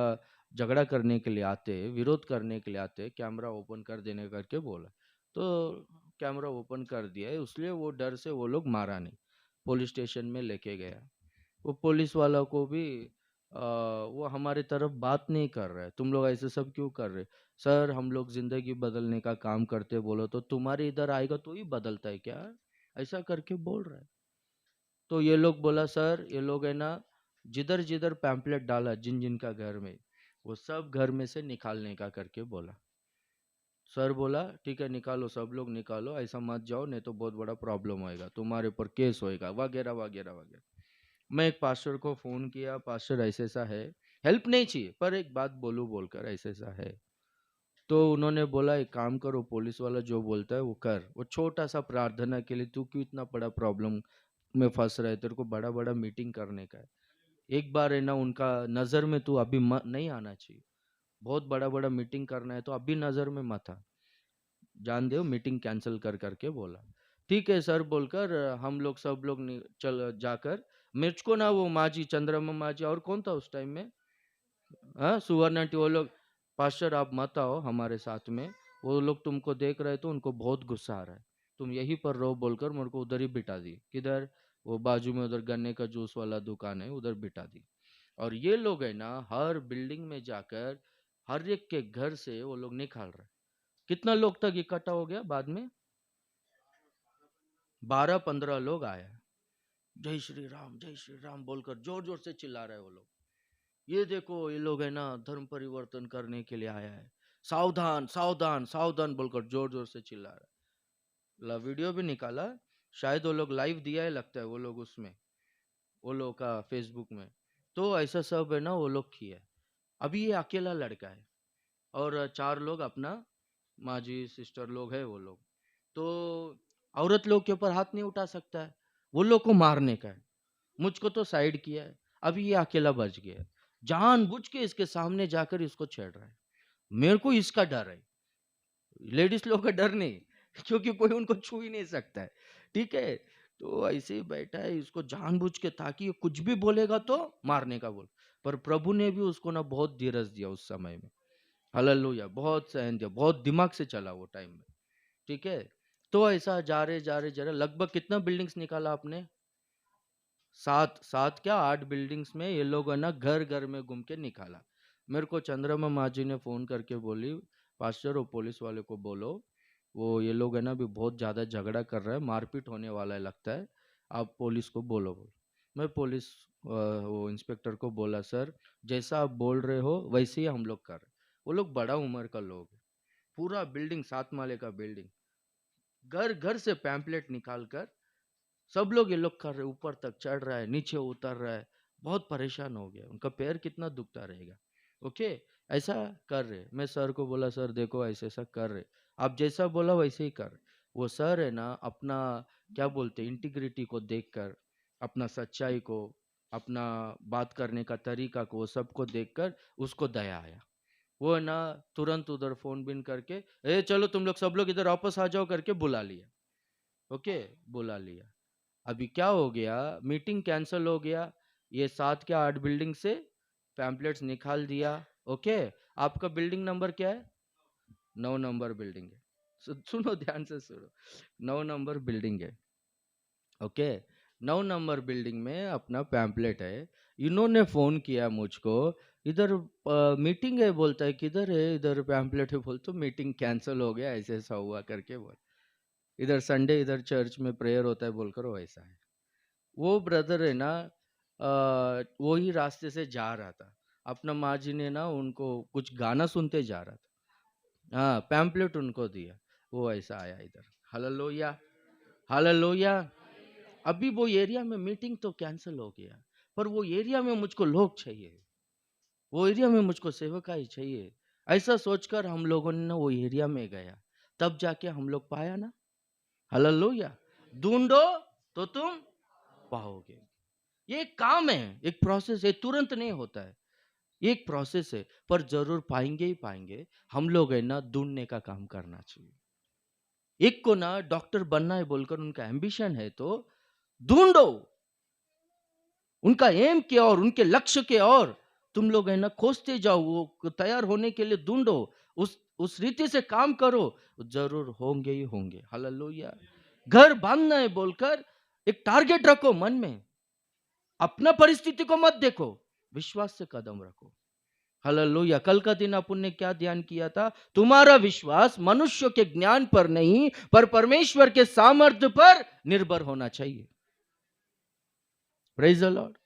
झगड़ा करने के लिए आते, विरोध करने के लिए आते, कैमरा ओपन कर देने करके बोला। तो कैमरा ओपन कर दिया है, इसलिए वो डर से वो लोग मारा नहीं, पुलिस स्टेशन में लेके गया। वो पुलिस वाला को भी वो हमारे तरफ बात नहीं कर रहा है, तुम लोग ऐसे सब क्यों कर रहे? सर हम लोग जिंदगी बदलने का काम करते, बोलो तो तुम्हारे इधर आएगा तो ही बदलता है क्या? ऐसा करके बोल रहा है। तो ये लोग बोला, सर ये लोग है ना जिधर जिधर पैम्पलेट डाला जिन जिन का घर में, वो सब घर में से निकालने का करके बोला। सर बोला ठीक है निकालो, सब लोग निकालो, ऐसा मत जाओ नहीं तो बहुत बड़ा प्रॉब्लम होएगा, तुम्हारे ऊपर केस होएगा, वगैरह वगैरह वगैरह। मैं एक पास्टर को फोन किया, पास्टर ऐसा ऐसा है, हेल्प नहीं चाहिए पर एक बात बोलूं बोलकर, ऐसा ऐसा है। तो उन्होंने बोला एक काम करो, पुलिस वाला जो बोलता है वो कर, वो छोटा सा प्रार्थना के लिए तू क्यों इतना बड़ा प्रॉब्लम में फंस रहा है, तेरे को बड़ा बड़ा मीटिंग करने का है। एक बार है ना उनका नजर में तू अभी नहीं आना चाहिए, बहुत बड़ा बड़ा मीटिंग करना है तो अभी नजर में मत आ, जान दो, मीटिंग कैंसिल कर करके बोला। ठीक है सर बोलकर हम लोग सब लोग चल जाकर, मुझको ना वो माजी, चंद्रमा माजी और कौन था उस टाइम में, हाँ सुवर्ण आंटी, वो लोग, पास्टर आप मत आओ हमारे साथ में, वो लोग तुमको देख रहे तो उनको बहुत गुस्सा आ रहा है, तुम यहीं पर रहो बोलकर मेरे को उधर ही बिठा दी। किधर? वो बाजू में उधर गन्ने का जूस वाला दुकान है, उधर बिठा दी। और ये लोग है ना हर बिल्डिंग में जाकर हर एक के घर से वो लोग निकाल रहे। कितना लोग तक इकट्ठा हो गया बाद में? 12-15 लोग आया, जय श्री राम बोलकर जोर जोर से चिल्ला रहे हैं वो लोग। ये देखो ये लोग है ना धर्म परिवर्तन करने के लिए आया है, सावधान सावधान सावधान बोलकर जोर जोर से चिल्ला रहा है। वीडियो भी निकाला, शायद वो लोग लाइव दिया है लगता है, वो लोग उसमें, वो लोग का फेसबुक में। तो ऐसा सब है ना वो लोग किया है। अभी ये अकेला लड़का है और 4 लोग अपना माँ जी सिस्टर लोग है वो लोग। तो औरत लोग के ऊपर हाथ नहीं उठा सकता है, वो लोग को मारने का है, मुझको तो साइड किया है। अभी ये अकेला बच गया है, जानबूझ के इसके सामने जाकर इसको छेड़ रहा है। मेरे को इसका डर है, लेडीज लोग का डर नहीं, क्योंकि कोई उनको छू ही नहीं सकता है। ठीक है, तो ऐसे ही बैठा है, इसको जानबूझ के, ताकि ये कुछ भी बोलेगा तो मारने का बोल। पर प्रभु ने भी उसको ना बहुत धीरज दिया उस समय में। हालेलुया, बहुत सहन दिया, बहुत दिमाग से चला वो टाइम में। ठीक है, तो ऐसा जा रहे लगभग कितना बिल्डिंग्स निकाला आपने? 7 क्या 8 बिल्डिंग्स में ये लोग है ना घर घर में घूम के निकाला। मेरे को चंद्रमा माँ जी ने फोन करके बोली, पास्टर वो पुलिस वाले को बोलो, वो ये लोग है ना अभी बहुत ज्यादा झगड़ा कर रहा है, मारपीट होने वाला है लगता है, आप पुलिस को बोलो बोल। मैं पुलिस वो इंस्पेक्टर को बोला, सर जैसा आप बोल रहे हो वैसे ही हम लोग कर रहे हैं। वो लोग बड़ा उम्र का लोग है, पूरा बिल्डिंग 7 माले का बिल्डिंग, घर घर से पैम्पलेट निकाल कर सब लोग ये लोग कर रहे, ऊपर तक चढ़ रहा है, नीचे उतर रहा है, बहुत परेशान हो गया, उनका पैर कितना दुखता रहेगा। ओके, ऐसा कर रहे। मैं सर को बोला, सर देखो ऐसे ऐसा कर रहे, आप जैसा बोला वैसे ही कर। वो सर है ना, अपना क्या बोलते इंटीग्रिटी को देखकर, अपना सच्चाई को, अपना बात करने का तरीका को, वो सबको देखकर उसको दया आया। वो है ना तुरंत उधर फोन बिन करके, ए चलो तुम लोग सब लोग इधर वापस आ जाओ करके बुला लिया। ओके, बुला लिया। अभी क्या हो गया, मीटिंग कैंसिल हो गया, ये 7 क्या 8 बिल्डिंग से पैम्पलेट्स निकाल दिया। ओके, आपका बिल्डिंग नंबर क्या है? 9 नंबर बिल्डिंग है। सुनो ध्यान से सुनो, 9 नंबर बिल्डिंग है। ओके, 9 नंबर बिल्डिंग में अपना पैम्पलेट है। इन्होंने फोन किया मुझको, इधर मीटिंग है, बोलता है किधर है, इधर पैम्पलेट है, बोलते मीटिंग कैंसिल हो गया, ऐसे ऐसा हुआ करके बोल, इधर संडे इधर चर्च में प्रेयर होता है बोलकर वो ऐसा है। वो ब्रदर है ना, वो ही रास्ते से जा रहा था, अपना माँ जी ने ना उनको कुछ गाना सुनते जा रहा था, हाँ पैम्पलेट उनको दिया, वो ऐसा आया इधर। Hallelujah, hallelujah. अभी वो एरिया में मीटिंग तो कैंसिल हो गया, पर वो एरिया में मुझको लोग चाहिए, वो एरिया में मुझको सेवकाई चाहिए। ऐसा सोचकर हम लोगों ने ना वो एरिया में गया, तब जाके हम लोग पाया ना। हालेलुया। ढूंढो तो तुम पाओगे। ये एक काम है, एक प्रोसेस है, तुरंत नहीं होता है, ये एक प्रोसेस है, पर जरूर पाएंगे ही पाएंगे। हम लोग है ना ढूंढने का काम करना चाहिए। एक को ना डॉक्टर बनना है बोलकर उनका एम्बिशन है तो ढूंढो, उनका एम क्या और उनके लक्ष्य के, और तुम लोग है ना खोजते जाओ, वो तैयार होने के लिए ढूंढो, उस रीति से काम करो, जरूर होंगे ही होंगे। हालेलुया। घर बांधना है बोलकर एक टारगेट रखो मन में, अपना परिस्थिति को मत देखो, विश्वास से कदम रखो। हालेलुया। कल का दिन अपन ने क्या ध्यान किया था? तुम्हारा विश्वास मनुष्य के ज्ञान पर नहीं, पर परमेश्वर के सामर्थ्य पर निर्भर होना चाहिए। Praise the Lord.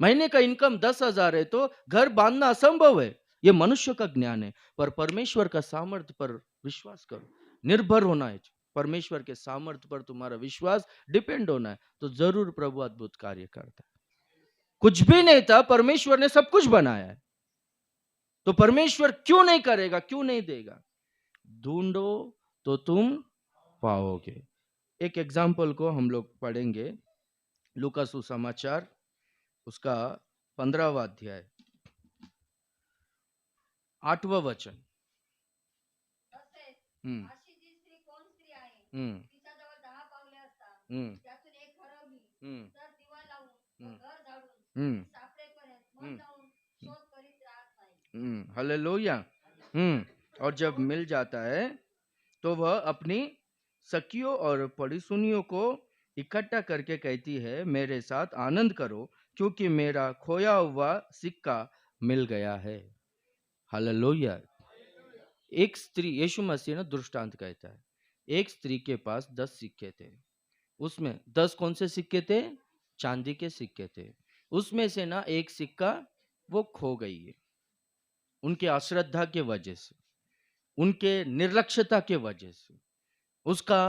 महीने का इनकम 10,000 है तो घर बांधना असंभव है, यह मनुष्य का ज्ञान है, पर परमेश्वर का सामर्थ्य पर विश्वास करो, निर्भर होना है। परमेश्वर के सामर्थ्य पर तुम्हारा विश्वास डिपेंड होना है, तो जरूर प्रभु अद्भुत कार्य करता है। कुछ भी नहीं था, परमेश्वर ने सब कुछ बनाया है, तो परमेश्वर क्यों नहीं करेगा, क्यों नहीं देगा? ढूंढो तो तुम पाओगे। एक एग्जाम्पल को हम लोग पढ़ेंगे, लूका सुसमाचार उसका 15वां अध्याय 8वां वचन। हम्म अशी जी स्त्री कोण स्त्री आहे हम्म तिच्याजवळ 10 पावले असतात, हम्म त्यातून एक हरवली, हम्म तर दिवा लावून व हम्म घर झाडून हम्म सापडेपर्यंत मन हम्म जाऊन शोध करीत राहत नाही। हालेलुया। और जब मिल जाता है तो वह अपनी सखियों और पड़ोसियों को इकट्ठा करके कहती है, मेरे साथ आनंद करो क्योंकि मेरा खोया हुआ सिक्का मिल गया है। हालेलुया। एक स्त्री, यीशु मसीह ना दृष्टांत कहता है, एक स्त्री के पास 10 सिक्के थे, उसमें 10 कौन से सिक्के थे? चांदी के सिक्के थे। उसमें से ना एक सिक्का वो खो गई है, उनके अश्रद्धा के वजह से, उनके निर्लक्ष्यता के वजह से, उसका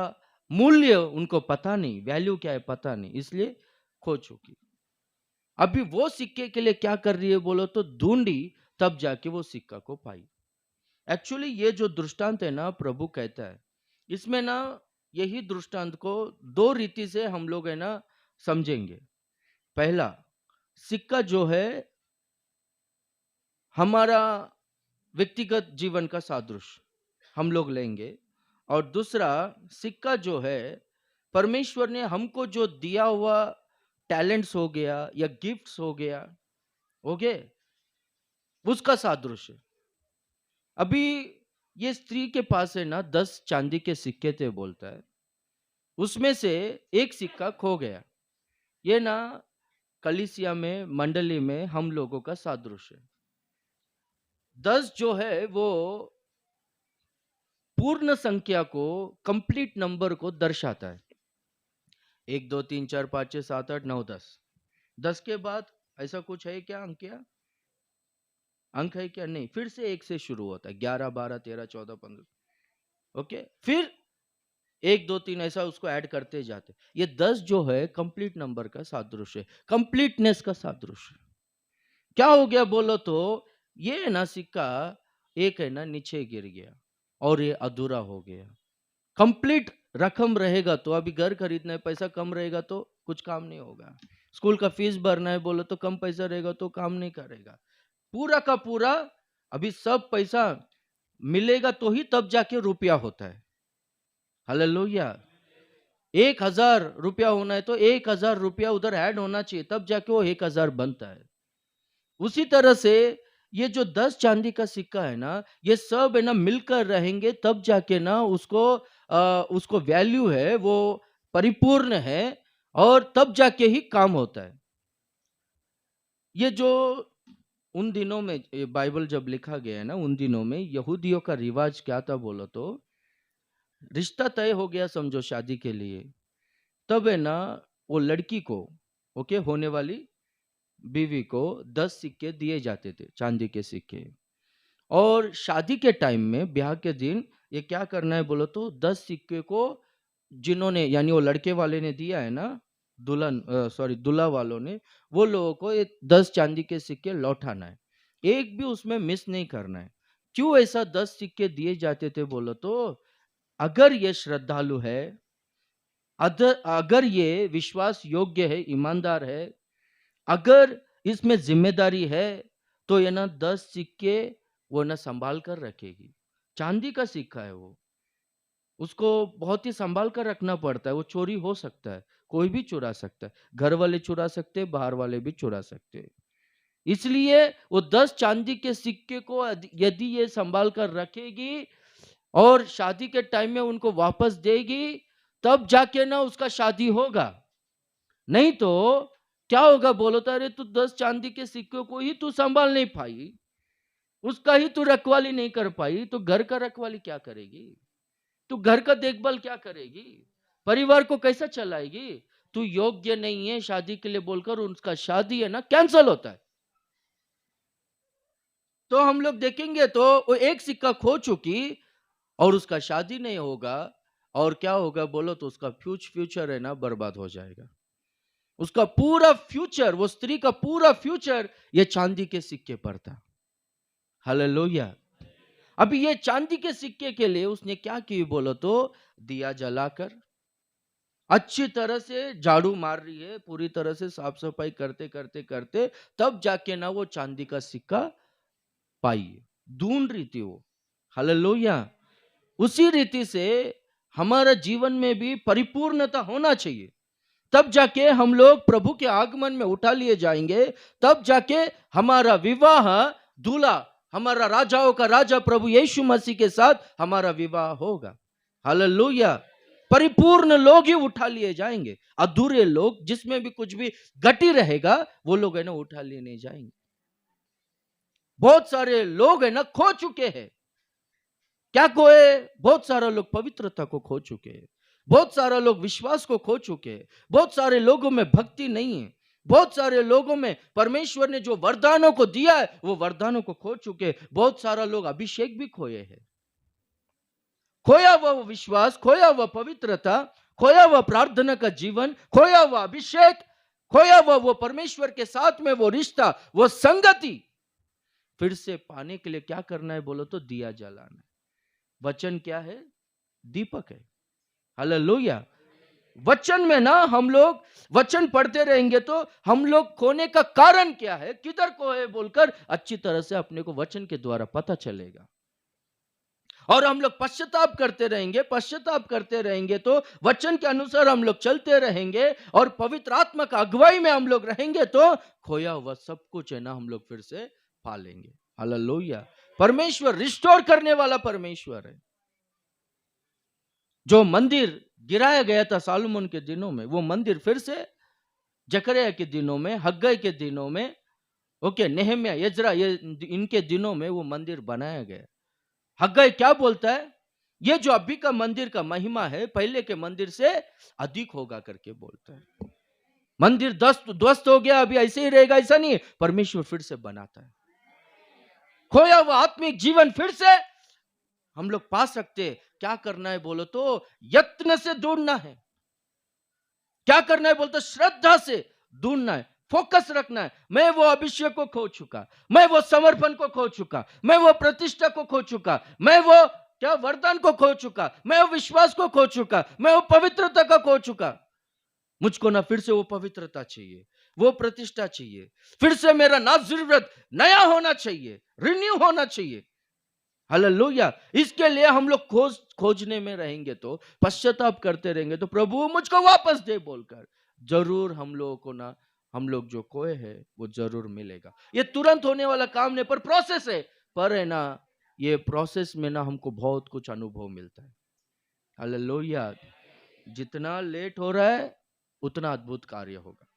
मूल्य उनको पता नहीं, वैल्यू क्या है पता नहीं, इसलिए खो चुकी। अभी वो सिक्के के लिए क्या कर रही है बोलो तो ढूंढी, तब जाके वो सिक्का को पाई। एक्चुअली ये जो दृष्टांत है ना, प्रभु कहता है इसमें ना, यही दृष्टांत को दो रीति से हम लोग है ना समझेंगे। पहला, सिक्का जो है हमारा व्यक्तिगत जीवन का सादृश्य हम लोग लेंगे, और दूसरा सिक्का जो है परमेश्वर ने हमको जो दिया हुआ टैलेंट्स हो गया या गिफ्ट्स हो गया, हो गए, उसका सादृश्य। अभी ये स्त्री के पास है ना 10 चांदी के सिक्के थे बोलता है, उसमें से एक सिक्का खो गया। ये ना कलीसिया में, मंडली में हम लोगों का सादृश्य है। 10 जो है वो पूर्ण संख्या को, कंप्लीट नंबर को दर्शाता है। 1 2 3 4 5 6 7 8 9 10। 10 के बाद ऐसा कुछ है क्या अंक? क्या अंक है क्या? नहीं, फिर से 1 से शुरू होता है, 11 12 13 14 15। ओके, फिर 1 2 3 ऐसा उसको ऐड करते जाते। ये 10 जो है कंप्लीट नंबर का सादृश्य है, कंप्लीटनेस का सादृश्य है। क्या हो गया बोलो तो, ये है ना सिक्का, एक है ना नीचे गिर गया और ये अधूरा हो गया। कंप्लीट रकम रहेगा तो, अभी घर खरीदना है, पैसा कम रहेगा तो कुछ काम नहीं होगा। स्कूल का फीस भरना है बोलो तो कम पैसा रहेगा तो काम नहीं करेगा। पूरा का पूरा अभी सब पैसा मिलेगा तो ही तब जाके रुपया होता है। हालेलुया। 1000 रुपया होना है तो 1000 रुपया उधर ऐड होना चाहिए, तब जाके वो 1000 बनता है। उसी तरह से ये जो 10 चांदी का सिक्का है ना, ये सब है ना मिलकर रहेंगे तब जाके ना उसको वैल्यू है, वो परिपूर्ण है और तब जाके ही काम होता है। ये जो उन दिनों में ये बाइबल जब लिखा गया है ना, उन दिनों में यहूदियों का रिवाज क्या था बोलो तो, रिश्ता तय हो गया समझो शादी के लिए, तब है ना वो लड़की को, ओके, होने वाली बीवी को 10 सिक्के दिए जाते थे, चांदी के सिक्के। और शादी के टाइम में, ब्याह के दिन, ये क्या करना है बोलो तो, 10 सिक्के को जिन्होंने, यानी वो लड़के वाले ने दिया है ना, दूल्हा वालों ने, वो लोगों को ये 10 चांदी के सिक्के लौटाना है, एक भी उसमें मिस नहीं करना है। क्यों ऐसा 10 सिक्के दिए जाते थे बोलो तो, अगर ये श्रद्धालु है, अगर ये विश्वास योग्य है, ईमानदार है, अगर इसमें जिम्मेदारी है, तो ये ना 10 सिक्के वो ना संभाल कर रखेगी। चांदी का सिक्का है वो, उसको बहुत ही संभाल कर रखना पड़ता है। वो चोरी हो सकता है, कोई भी चुरा सकता है, घर वाले चुरा सकते हैं, बाहर वाले भी चुरा सकते हैं। इसलिए वो 10 चांदी के सिक्के को यदि ये संभाल कर रखेगी और शादी के टाइम में उनको वापस देगी, तब जाके ना उसका शादी होगा। नहीं तो क्या होगा बोलो तो, अरे तू 10 चांदी के सिक्कों को ही तू संभाल नहीं पाई, उसका ही तू रखवाली नहीं कर पाई, तो घर का रखवाली क्या करेगी? तू घर का देखभाल क्या करेगी? परिवार को कैसा चलाएगी? तू योग्य नहीं है शादी के लिए बोलकर उसका शादी है ना कैंसल होता है। तो हम लोग देखेंगे तो वो एक सिक्का खो चुकी और उसका शादी नहीं होगा, और क्या होगा बोलो तो, उसका फ्यूचर है ना बर्बाद हो जाएगा। उसका पूरा फ्यूचर, वो स्त्री का पूरा फ्यूचर ये चांदी के सिक्के पर था। हालेलुया। अभी ये चांदी के सिक्के के लिए उसने क्या की बोलो तो, दिया जलाकर अच्छी तरह से झाड़ू मार रही है, पूरी तरह से साफ सफाई करते करते करते तब जाके ना वो चांदी का सिक्का पाई, ढूंढ रही थी वो। हालेलुया। उसी रीति से हमारा जीवन में भी परिपूर्णता होना चाहिए, तब जाके हम लोग प्रभु के आगमन में उठा लिए जाएंगे, तब जाके हमारा विवाह, दूल्हा हमारा राजाओं का राजा प्रभु यीशु मसीह के साथ हमारा विवाह होगा। हालेलुया। परिपूर्ण लोग ही उठा लिए जाएंगे, अधूरे लोग जिसमें भी कुछ भी गटी रहेगा वो लोग है ना उठा लिए नहीं जाएंगे। बहुत सारे लोग है ना खो चुके हैं। क्या खोए? बहुत सारे लोग पवित्रता को खो चुके हैं, बहुत सारे लोग विश्वास को खो चुके हैं, बहुत सारे लोगों में भक्ति नहीं है, बहुत सारे लोगों में परमेश्वर ने जो वरदानों को दिया है वो वरदानों को खो चुके हैं। बहुत सारा लोग अभिषेक भी खोए हैं, खोया हुआ वो विश्वास, खोया हुआ पवित्रता, खोया हुआ प्रार्थना का जीवन, खोया हुआ अभिषेक, खोया हुआ वो परमेश्वर के साथ में वो रिश्ता, वो संगति फिर से पाने के लिए क्या करना है बोलो तो, दिया जलाना है। वचन क्या है? दीपक है। हालेलुया। वचन में ना हम लोग वचन पढ़ते रहेंगे तो हम लोग खोने का कारण क्या है, किधर को है बोलकर अच्छी तरह से अपने को वचन के द्वारा पता चलेगा। और हम लोग पश्चाताप करते रहेंगे तो वचन के अनुसार हम लोग चलते रहेंगे और पवित्र आत्मा का अगुवाई में हम लोग रहेंगे तो खोया हुआ सब कुछ है ना हम लोग फिर से पा लेंगे। हालेलुया। परमेश्वर रिस्टोर करने वाला परमेश्वर है। जो मंदिर गिराया गया था सालोमन के दिनों में, वो मंदिर फिर से जकरिया के दिनों में, हग्गई के दिनों में, ओके, नेहम्या, यजरा, ये इनके दिनों में वो मंदिर बनाया गया। हग्गई क्या बोलता है? ये जो अभी का मंदिर का महिमा है पहले के मंदिर से अधिक होगा करके बोलता है। मंदिर ध्वस्त हो गया, अभी ऐसे ही रहेगा ऐसा नहीं, परमेश्वर फिर से बनाता है। खोया हुआ आत्मिक जीवन फिर से हम लोग पा सकते हैं। क्या करना है बोलो तो यत्न से ढूंढना है। क्या करना है बोलते श्रद्धा से ढूंढना है, फोकस रखना है। मैं वो अभिषेक को खो चुका, मैं वो समर्पण को खो चुका, मैं वो प्रतिष्ठा को खो चुका, मैं वो क्या वरदान को खो चुका, मैं वो विश्वास को खो चुका, मैं वो पवित्रता को खो चुका। मुझको ना फिर से वो पवित्रता चाहिए, वो प्रतिष्ठा चाहिए। फिर से मेरा नाज़रीन व्रत नया होना चाहिए, रिन्यू होना चाहिए। हालेलुया। इसके लिए हम लोग खोजने में रहेंगे, तो पश्चाताप करते रहेंगे, तो प्रभु मुझको वापस दे बोलकर जरूर हम लोगों को ना, हम लोग जो खोए हैं वो जरूर मिलेगा। ये तुरंत होने वाला काम नहीं, पर प्रोसेस है। पर है ना, ये प्रोसेस में ना हमको बहुत कुछ अनुभव मिलता है। हालेलुया। जितना लेट हो रहा है उतना अद्भुत कार्य होगा।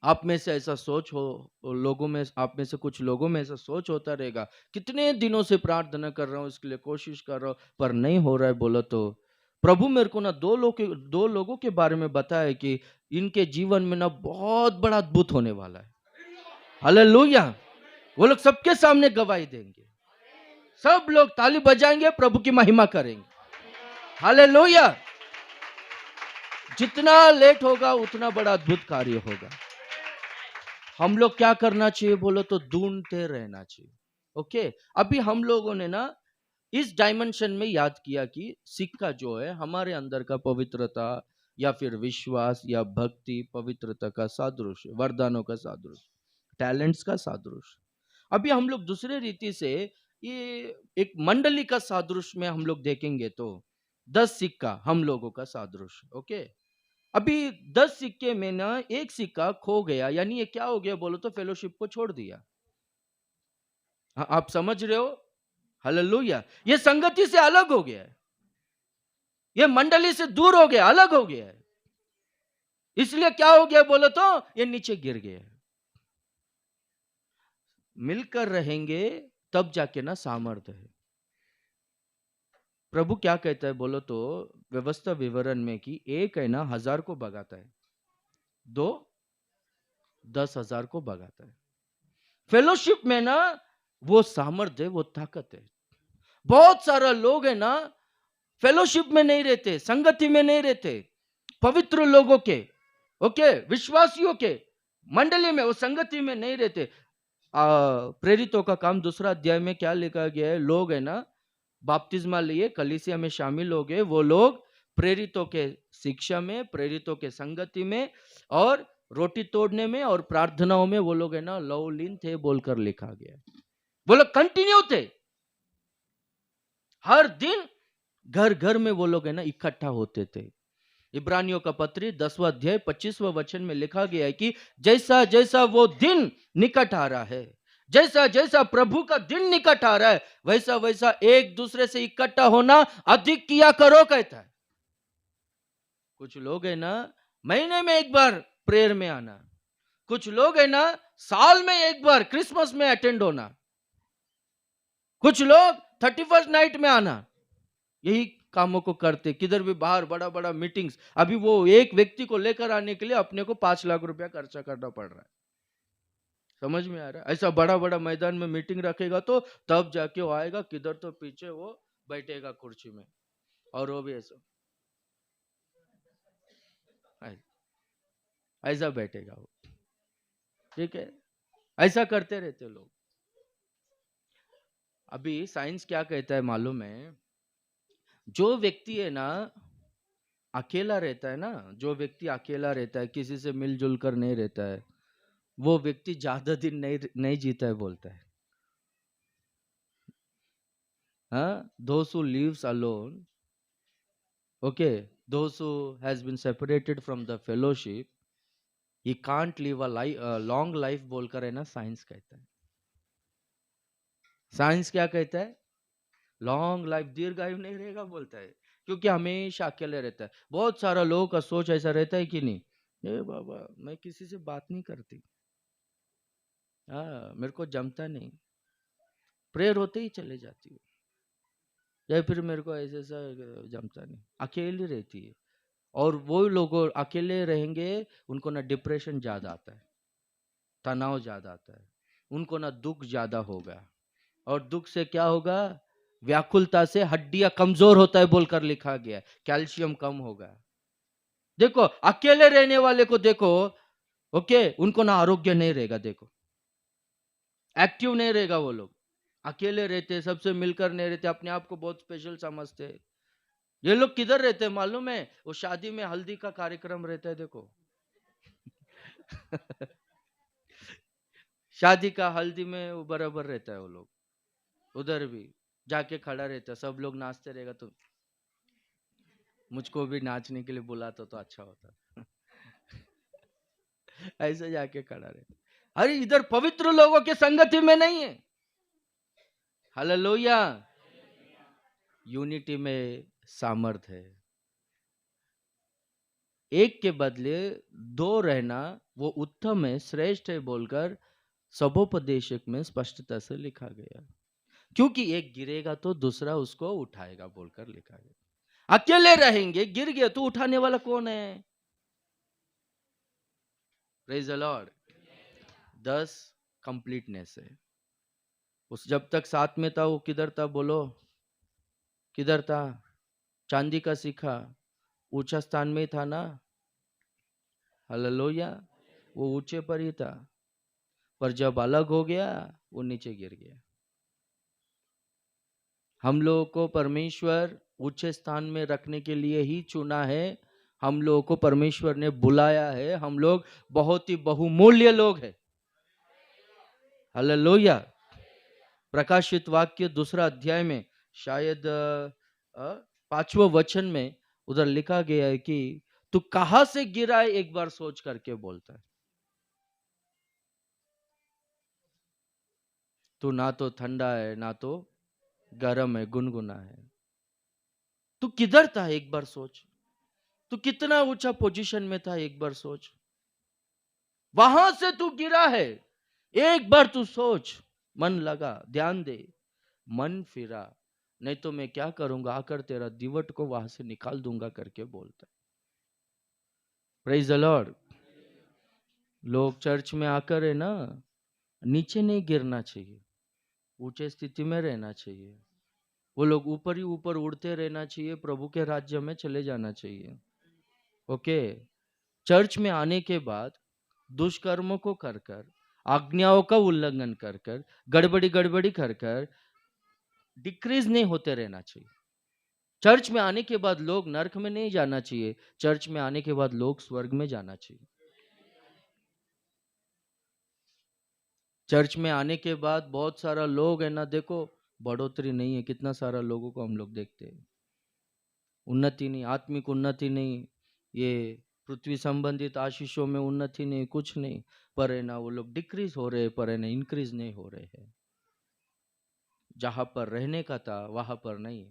आप में से ऐसा सोच हो, लोगों में, आप में से कुछ लोगों में ऐसा सोच होता रहेगा, कितने दिनों से प्रार्थना कर रहा हूं, इसके लिए कोशिश कर रहा हूं, पर नहीं हो रहा है। बोलो तो प्रभु मेरे को ना दो लोगों के बारे में बताया कि इनके जीवन में ना बहुत बड़ा अद्भुत होने वाला है। हालेलुया। वो लोग सबके सामने गवाही देंगे, सब लोग ताली बजाएंगे, प्रभु की महिमा करेंगे। हालेलुया। जितना लेट होगा उतना बड़ा अद्भुत कार्य होगा। हम लोग क्या करना चाहिए बोलो तो ढूंढते रहना चाहिए। ओके। अभी हम लोगों ने ना इस डायमेंशन में याद किया कि सिक्का जो है हमारे अंदर का पवित्रता या फिर विश्वास या भक्ति, पवित्रता का सादृश्य, वरदानों का सादृश्य, टैलेंट्स का सादृश्य। अभी हम लोग दूसरे रीति से ये एक मंडली का सादृश्य में हम लोग देखेंगे तो 10 सिक्का हम लोगों का सादृश्य। ओके। अभी 10 सिक्के में ना एक सिक्का खो गया, यानी ये क्या हो गया बोलो तो फेलोशिप को छोड़ दिया। हाँ, आप समझ रहे हो। हालेलुया। ये संगति से अलग हो गया है, ये मंडली से दूर हो गया, अलग हो गया है। इसलिए क्या हो गया बोलो तो ये नीचे गिर गया है। मिलकर रहेंगे तब जाके ना सामर्थ्य है। प्रभु क्या कहता है बोलो तो व्यवस्था विवरण में कि एक है ना 1000 को भगाता है, 2 10,000 को भगाता है। फेलोशिप में ना वो सामर्थ्य है, वो ताकत है। बहुत सारा लोग है ना फेलोशिप में नहीं रहते, संगति में नहीं रहते, पवित्र लोगों के, ओके, विश्वासियों के मंडली में, वो संगति में नहीं रहते। प्रेरितों का काम 2 अध्याय में क्या लिखा गया है, लोग है ना बपतिस्मा लिए कलीसिया में शामिल हो गए, वो लोग प्रेरितों के शिक्षा में, प्रेरितों के संगति में और रोटी तोड़ने में और प्रार्थनाओं में वो लोग है ना लवलीन थे बोलकर लिखा गया। वो लोग कंटिन्यू थे, हर दिन घर घर में वो लोग है ना इकट्ठा होते थे। इब्रानियों का पत्री 10वां अध्याय 25वां वचन में लिखा गया है कि जैसा जैसा वो दिन निकट आ रहा है, जैसा जैसा प्रभु का दिन निकट आ रहा है, वैसा वैसा एक दूसरे से इकट्ठा होना अधिक किया करो कहता है। कुछ लोग है ना महीने में एक बार प्रेयर में आना, कुछ लोग है ना साल में एक बार क्रिसमस में अटेंड होना, कुछ लोग 31st नाइट में आना, यही कामों को करते। किधर भी बाहर बड़ा बड़ा मीटिंग्स, अभी वो एक व्यक्ति को लेकर आने के लिए अपने को 5 लाख रुपया खर्चा करना पड़ रहा है। समझ में आ रहा है। ऐसा बड़ा बड़ा मैदान में मीटिंग रखेगा तो तब जाके वो आएगा, किधर तो पीछे वो बैठेगा कुर्सी में, और वो भी ऐसा बैठेगा वो, ठीक है। ऐसा करते रहते लोग। अभी साइंस क्या कहता है मालूम है, जो व्यक्ति है ना अकेला रहता है ना, जो व्यक्ति अकेला रहता है, किसी से मिलजुल कर नहीं रहता है, वो व्यक्ति ज्यादा दिन नहीं जीता है बोलता है। हाँ, those who lives alone, okay, those who has been separated from the fellowship, he can't live a long life बोलकर है ना साइंस कहता है। साइंस क्या कहता है, लॉन्ग लाइफ, दीर्घायु नहीं रहेगा बोलता है, क्योंकि हमेशा अकेले रहता है। बहुत सारा लोगों का सोच ऐसा रहता है कि नहीं, ए बाबा मैं किसी से बात नहीं करती, हाँ मेरे को जमता नहीं, प्रेयर होते ही चले जाती हूँ, या फिर मेरे को ऐसा ऐसा जमता नहीं, अकेली रहती है। और वो लोग अकेले रहेंगे, उनको ना डिप्रेशन ज्यादा आता है, तनाव ज्यादा आता है, उनको ना दुख ज्यादा होगा, और दुख से क्या होगा, व्याकुलता से हड्डियां कमजोर होता है बोलकर लिखा गया है, कैल्शियम कम होगा। देखो अकेले रहने वाले को देखो, ओके, उनको ना आरोग्य नहीं रहेगा, देखो एक्टिव नहीं रहेगा वो लोग, अकेले रहते, सबसे मिलकर नहीं रहते, अपने आप को बहुत स्पेशल समझते हैं। ये लोग किधर रहते हैं मालूम है? वो शादी में हल्दी का कार्यक्रम रहता है, देखो शादी का हल्दी में वो बराबर रहता है, वो लोग उधर भी जाके खड़ा रहता है, सब लोग नाचते रहेगा तो मुझको भी नाचने के लिए बुलाता तो अच्छा होता ऐसे जाके खड़ा रहता। अरे इधर पवित्र लोगों के संगति में नहीं है। हालेलुया। यूनिटी में सामर्थ है। एक के बदले दो रहना वो उत्तम है, श्रेष्ठ है बोलकर सबोपदेशक में स्पष्टता से लिखा गया, क्योंकि एक गिरेगा तो दूसरा उसको उठाएगा बोलकर लिखा गया। अकेले रहेंगे, गिर गए तो उठाने वाला कौन है? Praise the Lord. 10 कंप्लीटनेस है। उस जब तक साथ में था वो किधर था? बोलो किधर था? चांदी का सिक्का ऊंचा स्थान में ही था ना? हालेलुया। वो ऊंचे पर ही था, पर जब अलग हो गया वो नीचे गिर गया। हम लोगों को परमेश्वर ऊंचे स्थान में रखने के लिए ही चुना है। हम लोगों को परमेश्वर ने बुलाया है। हम लोग बहुत ही बहुमूल्य लोग हैं। हालेलुया। प्रकाशित वाक्य 2 अध्याय में शायद 5वें वचन में उधर लिखा गया है कि तू कहां से गिरा है एक बार सोच करके बोलता है। तू ना तो ठंडा है ना तो गर्म है, गुनगुना है। तू किधर था एक बार सोच। तू कितना ऊंचा पोजीशन में था एक बार सोच। वहां से तू गिरा है, एक बार तू सोच। मन लगा, ध्यान दे, मन फिरा, नहीं तो मैं क्या करूंगा, आकर तेरा दीवट को वहां से निकाल दूंगा करके बोलता है। Praise the Lord. लोग चर्च में आकर है ना, नीचे नहीं गिरना चाहिए, ऊंचे स्थिति में रहना चाहिए। वो लोग ऊपर ही ऊपर उड़ते रहना चाहिए, प्रभु के राज्य में चले जाना चाहिए। ओके। चर्च में आने के बाद दुष्कर्मों को कर कर, आज्ञाओं का उल्लंघन कर कर, गड़बड़ी गड़बड़ी कर कर डिक्रीज नहीं होते रहना चाहिए। चर्च में आने के बाद लोग नरक में नहीं जाना चाहिए, चर्च में आने के बाद लोग स्वर्ग में जाना चाहिए। चर्च में आने के बाद बहुत सारा लोग है ना, देखो बढ़ोतरी नहीं है, कितना सारा लोगों को हम लोग देखते हैं, उन्नति नहीं, आत्मिक उन्नति नहीं, ये पृथ्वी संबंधित आशीषों में उन्नति नहीं, कुछ नहीं, पर है ना वो लोग डिक्रीज हो रहे हैं, पर है ना इंक्रीज नहीं हो रहे हैं। जहां पर रहने का था वहां पर नहीं,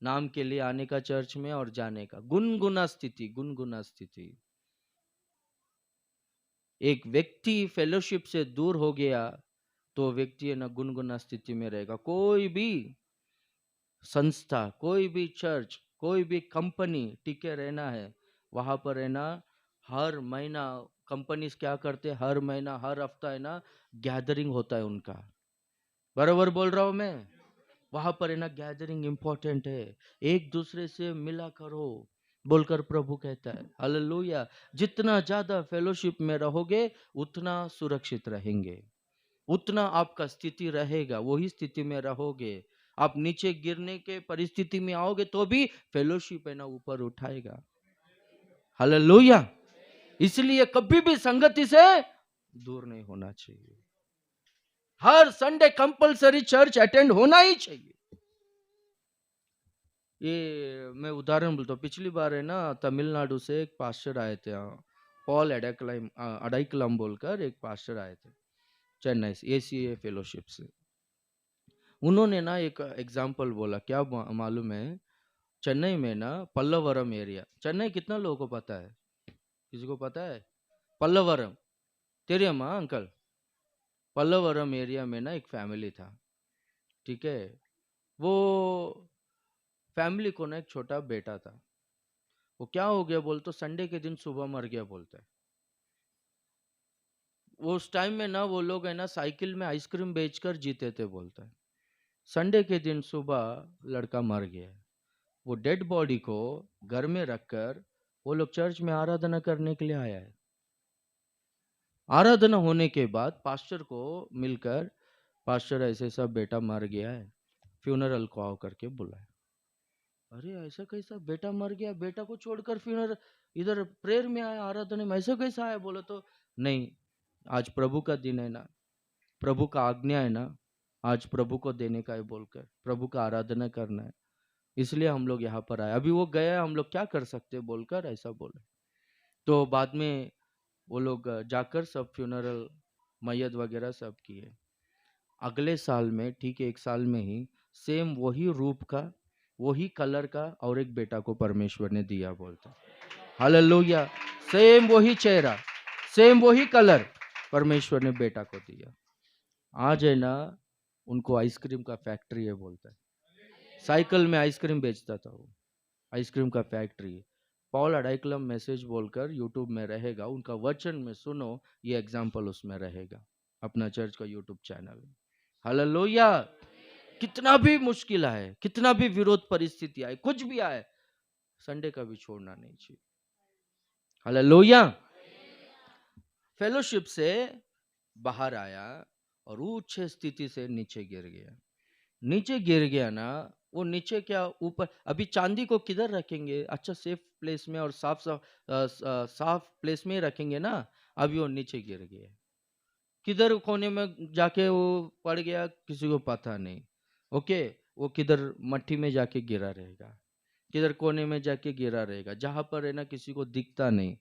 नाम के लिए आने का चर्च में और जाने का, गुनगुना स्थिति, गुनगुना स्थिति। एक व्यक्ति फेलोशिप से दूर हो गया तो व्यक्ति है ना गुनगुना स्थिति में रहेगा। कोई भी संस्था, कोई भी चर्च, कोई भी कंपनी टिके रहना है, वहां पर है ना हर महीना कंपनीज क्या करते हैं, हर महीना हर हफ्ता है ना गैदरिंग होता है उनका। बराबर बोल रहा हूं मैं? वहां पर है ना गैदरिंग इंपॉर्टेंट है, एक दूसरे से मिला करो बोलकर प्रभु कहता है। हालेलुया। जितना ज्यादा फेलोशिप में रहोगे उतना सुरक्षित रहेंगे, उतना आपका स्थिति रहेगा, वही स्थिति में रहोगे। आप नीचे गिरने के परिस्थिति में आओगे तो भी फेलोशिप है ना ऊपर उठाएगा। हालेलुया। इसलिए कभी भी संगति से दूर नहीं होना चाहिए। हर संडे कंपलसरी चर्च अटेंड होना ही चाहिए। ये मैं उदाहरण बोलता हूँ, पिछली बार है ना तमिलनाडु से एक पास्टर आए थे, पॉल अडाइकलम बोलकर एक पास्टर आए थे चेन्नई से, एसीए फेलोशिप से। उन्होंने ना एक एग्जाम्पल बोला, क्या मालूम है? चेन्नई में ना पल्लवरम एरिया, चेन्नई कितना लोगों को पता है? किसी को पता है? पल्लवरम, तेरी अम्मा अंकल, पल्लवरम एरिया में ना एक फैमिली था, ठीक है। वो फैमिली को ना एक छोटा बेटा था, वो क्या हो गया बोल तो संडे के दिन सुबह मर गया बोलता है। वो उस टाइम में ना वो लोग है ना साइकिल में आइसक्रीम बेचकर जीते थे बोलता है। संडे के दिन सुबह लड़का मर गया। वो डेड बॉडी को घर में रखकर वो लोग चर्च में आराधना करने के लिए आया है। आराधना होने के बाद पास्टर को मिलकर, पास्टर ऐसे सब बेटा मर गया है, फ्यूनरल को आओ करके बुलाया। अरे ऐसा कैसा, बेटा मर गया, बेटा को छोड़कर फ्यूनरल, इधर प्रेयर में आया, आराधना में, ऐसा कैसा आया? बोलो तो नहीं, आज प्रभु का दिन है ना, प्रभु का आज्ञा है ना, आज प्रभु को देने का है बोलकर प्रभु का आराधना करना है, इसलिए हम लोग यहाँ पर आए। अभी वो गया, हम लोग क्या कर सकते बोलकर ऐसा बोले। तो बाद में वो लोग जाकर सब फ्यूनरल, मैयत वगैरह सब किए। अगले साल में, ठीक है, 1 साल में ही सेम वही रूप का, वही कलर का और एक बेटा को परमेश्वर ने दिया बोलता। हालेलुया। सेम वही चेहरा, सेम वही कलर, परमेश्वर ने बेटा को दिया। आज है ना, उनको आइसक्रीम का फैक्ट्री है बोलता है। साइकिल में आइसक्रीम बेचता था वो, आइसक्रीम का फैक्ट्री है। पॉल अडाइकलम मैसेज बोलकर यूट्यूब में रहेगा, उनका वचन में सुनो, ये एग्जाम्पल उसमें रहेगा, अपना चर्च का यूट्यूब चैनल। हालेलुया। कितना भी मुश्किल आए, कितना भी विरोध परिस्थिति आए, कुछ भी आए, संडे का भी छोड़ना नहीं चाहिए। हालेलुया। फेलोशिप से बाहर आया और उच्च स्थिति से नीचे गिर गया। नीचे गिर गया ना, वो नीचे क्या ऊपर, अभी चांदी को किधर रखेंगे? अच्छा सेफ प्लेस में और साफ प्लेस में ही रखेंगे ना। अभी वो नीचे गिर गया, किधर कोने में जाके वो पड़ गया, किसी को पता नहीं। ओके, वो किधर मट्टी में जाके गिरा रहेगा, किधर कोने में जाके गिरा रहेगा, जहां पर है ना किसी को दिखता नहीं,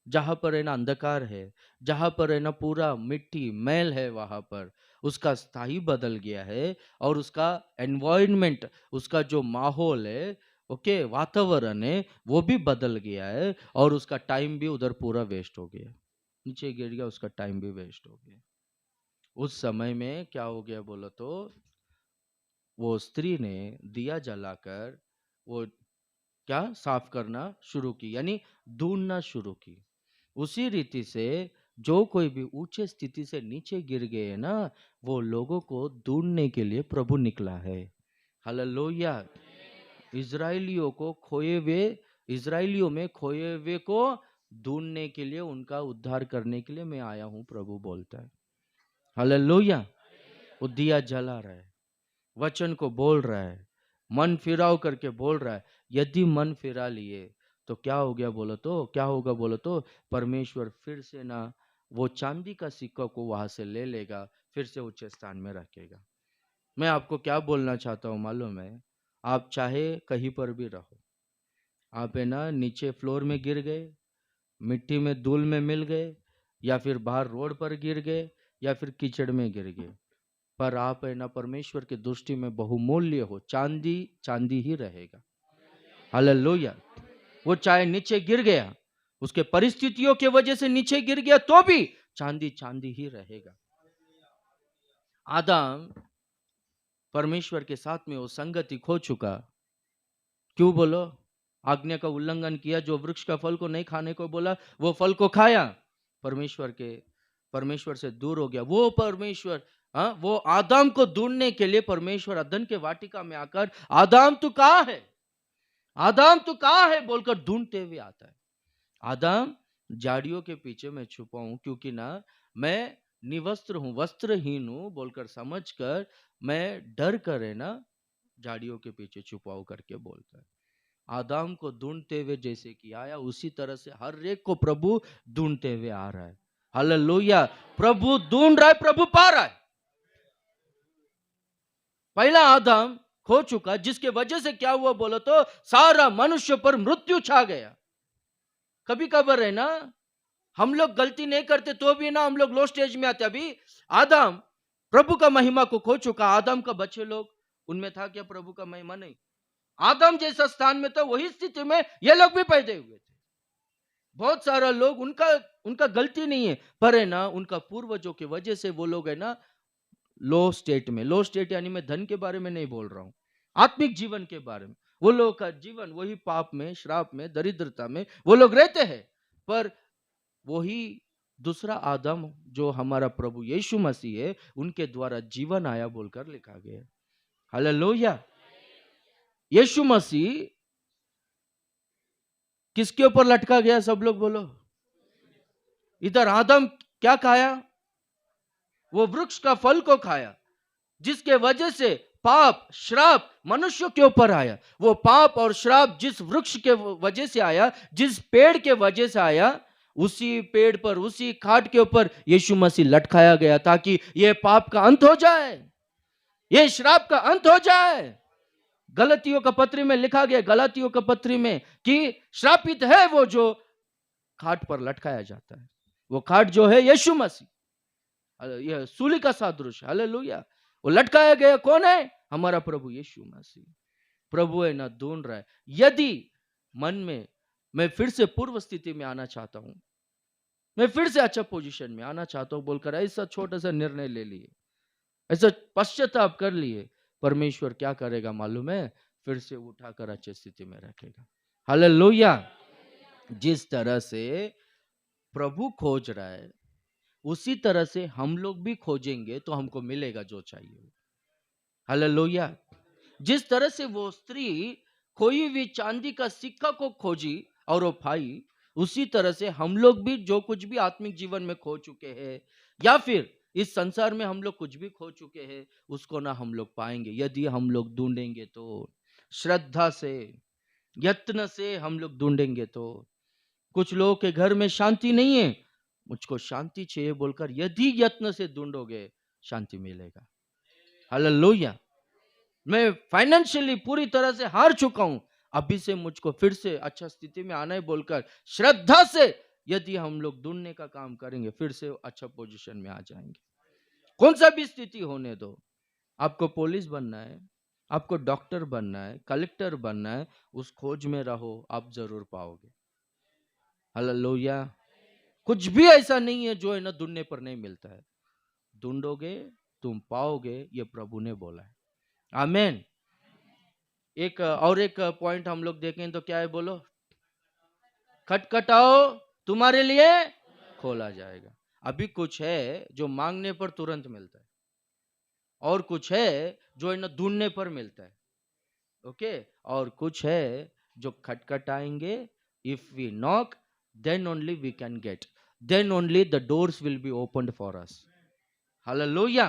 जहां पर है ना अंधकार है, जहां पर है ना पूरा मिट्टी मैल है, वहां पर उसका स्थाई बदल गया है और उसका एनवायरनमेंट, उसका जो माहौल है, ओके, वातावरण है, वो भी बदल गया है और उसका टाइम भी उधर पूरा वेस्ट हो गया, नीचे गिर गया, उसका टाइम भी वेस्ट हो गया। उस समय में क्या हो गया बोलो तो, वो स्त्री ने दिया जलाकर वो क्या साफ करना शुरू की, यानी ढूंढना शुरू की। उसी रीति से जो कोई भी ऊंचे स्थिति से नीचे गिर गए ना, वो लोगों को ढूंढने के लिए प्रभु निकला है। हालेलुया। इजराइलियों में खोए हुए को ढूंढने के लिए, उनका उद्धार करने के लिए मैं आया हूं, प्रभु बोलता है। हालेलुया। वो दिया जला रहा है, वचन को बोल रहा है, मन फिराव करके बोल रहा है। यदि मन फिरा लिए तो क्या हो गया बोलो तो, क्या होगा बोलो तो, परमेश्वर फिर से ना वो चांदी का सिक्का को वहां से ले लेगा, फिर से ऊंचे स्थान में रखेगा। मैं आपको क्या बोलना चाहता हूँ मालूम है? आप चाहे कहीं पर भी रहो, आप है ना नीचे फ्लोर में गिर गए, मिट्टी में धूल में मिल गए, या फिर बाहर रोड पर गिर गए, या फिर कीचड़ में गिर गए, पर आप है ना परमेश्वर की दृष्टि में बहुमूल्य हो, चांदी चांदी ही रहेगा। हालेलुया। वो चाहे नीचे गिर गया, उसके परिस्थितियों के वजह से नीचे गिर गया, तो भी चांदी चांदी ही रहेगा। आदम परमेश्वर के साथ में वो संगति खो चुका, क्यों बोलो? आज्ञा का उल्लंघन किया, जो वृक्ष का फल को नहीं खाने को बोला वो फल को खाया, परमेश्वर से दूर हो गया। वो परमेश्वर, वो आदम को ढूंढने के लिए परमेश्वर अदन के वाटिका में आकर, आदम तू कहाँ है, आदम तू कहाँ है बोलकर ढूंढते हुए आता है। आदम, झाड़ियों के पीछे मैं छुपा हूं, क्योंकि ना मैं निवस्त्र हूं, वस्त्रहीन हूं बोलकर समझकर, मैं डर कर है ना झाड़ियों के पीछे छुपाओ करके बोलता है। आदम को ढूंढते हुए जैसे कि आया, उसी तरह से हर एक को प्रभु ढूंढते हुए आ रहा है। हालेलुया। प्रभु ढूंढ रहा है, प्रभु पा रहा है। पहला आदम खो चुका, जिसके वजह से क्या हुआ बोलो तो, सारा मनुष्य पर मृत्यु छा गया। कभी कभार है ना, हम लोग गलती नहीं करते तो भी ना हम लोग लो स्टेज में आते। अभी आदम प्रभु का महिमा को खो चुका, आदम का बच्चे लोग, उनमें था क्या प्रभु का महिमा? नहीं। आदम जैसा स्थान में था, वही स्थिति में ये लोग भी पैदा हुए थे। बहुत सारा लोग, उनका गलती नहीं है, पर है ना उनका पूर्वजों की वजह से वो लोग है ना लो स्टेट में, लो स्टेट यानी मैं धन के बारे में नहीं बोल रहा हूं, आत्मिक जीवन के बारे में, वो लोग का जीवन वही पाप में, श्राप में, दरिद्रता में वो लोग रहते हैं। पर वही दूसरा आदम जो हमारा प्रभु यीशु मसीह है, उनके द्वारा जीवन आया बोलकर लिखा गया। हालेलुया। यीशु मसीह किसके ऊपर लटका गया? सब लोग बोलो। इधर आदम क्या खाया? वो वृक्ष का फल को खाया, जिसके वजह से पाप श्राप मनुष्य के ऊपर आया। वो पाप और श्राप जिस वृक्ष के वजह से आया, जिस पेड़ के वजह से आया, उसी पेड़ पर, उसी खाट के ऊपर यीशु मसीह लटकाया गया, ताकि ये पाप का अंत हो जाए, ये श्राप का अंत हो जाए। गलतियों का पत्री में लिखा गया, गलतियों का पत्री में, कि श्रापित है वो जो खाट पर लटकाया जाता है। वो खाट जो है यीशु मसीह, यह सूली का सादृश्य। हालेलुया। वो लटकाया गया कौन है? हमारा प्रभु यीशु मसीह। प्रभु है ना ढूंढ रहा है। यदि मन में मैं फिर से पूर्व स्थिति में आना चाहता हूं, मैं फिर से अच्छा पोजीशन में आना चाहता हूं बोलकर ऐसा छोटा सा निर्णय ले लिए, ऐसा पश्चाताप कर लिए, परमेश्वर क्या करेगा मालूम है? फिर से उठाकर अच्छी स्थिति में रखेगा। हालेलुया। जिस तरह से प्रभु खोज रहा है, उसी तरह से हम लोग भी खोजेंगे तो हमको मिलेगा जो चाहिए। हालेलुया। जिस तरह से वो स्त्री खोई हुई चांदी का सिक्का को खोजी और वो पाई, उसी तरह से हम लोग भी जो कुछ भी आत्मिक जीवन में खो चुके हैं, या फिर इस संसार में हम लोग कुछ भी खो चुके हैं, उसको ना हम लोग पाएंगे यदि हम लोग ढूंढेंगे तो, श्रद्धा से, यत्न से हम लोग ढूंढेंगे तो। कुछ लोगों के घर में शांति नहीं है, मुझको शांति चाहिए बोलकर यदि यत्न से ढूंढोगे, शांति मिलेगा। हालेलुया। मैं फाइनेंशियली पूरी तरह से हार चुका हूं, अभी से मुझको फिर से अच्छा स्थिति में आना है बोलकर श्रद्धा से यदि हम लोग ढूंढने का काम करेंगे, फिर से अच्छा पोजीशन में आ जाएंगे। कौन सा भी स्थिति होने दो, आपको पुलिस बनना है, आपको डॉक्टर बनना है, कलेक्टर बनना है, उस खोज में रहो, आप जरूर पाओगे। हालेलुया। कुछ भी ऐसा नहीं है जो है ना ढूंढने पर नहीं मिलता है। ढूंढोगे तुम पाओगे, ये प्रभु ने बोला है। आमीन। एक पॉइंट हम लोग देखें तो क्या है बोलो? खटखटाओ तुम्हारे लिए खोला जाएगा। अभी कुछ है जो मांगने पर तुरंत मिलता है, और कुछ है जो है ना ढूंढने पर मिलता है। ओके। और कुछ है जो खटखटाएंगे, if we knock then only we can get, then only the doors will be opened for us. Hallelujah.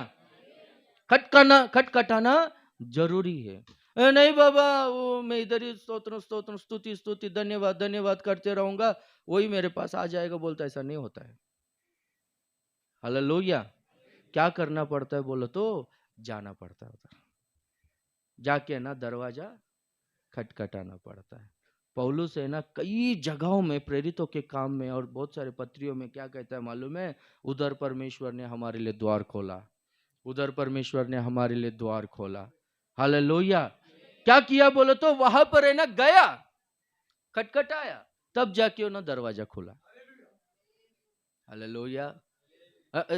खटखटाना जरूरी है। नहीं बाबा, वो मैं इधर ही स्तोत्र स्तोत्र स्तुति स्तुति धन्यवाद धन्यवाद करते रहूंगा, वही मेरे पास आ जाएगा बोलता, ऐसा नहीं होता है। हालेलुया। क्या करना पड़ता है बोलो तो? जाना पड़ता है उधर, जाके ना दरवाजा खटखटाना पड़ता है। पौलुस है ना कई जगहों में प्रेरितों के काम में और बहुत सारे पत्रियों में क्या कहता है मालूम है? उधर परमेश्वर ने हमारे लिए द्वार खोला, उधर परमेश्वर ने हमारे लिए द्वार खोला। हालेलुया। क्या किया बोलो तो? वहां पर है ना गया, खटखटाया, तब जाके ना दरवाजा खुला। हालेलुया।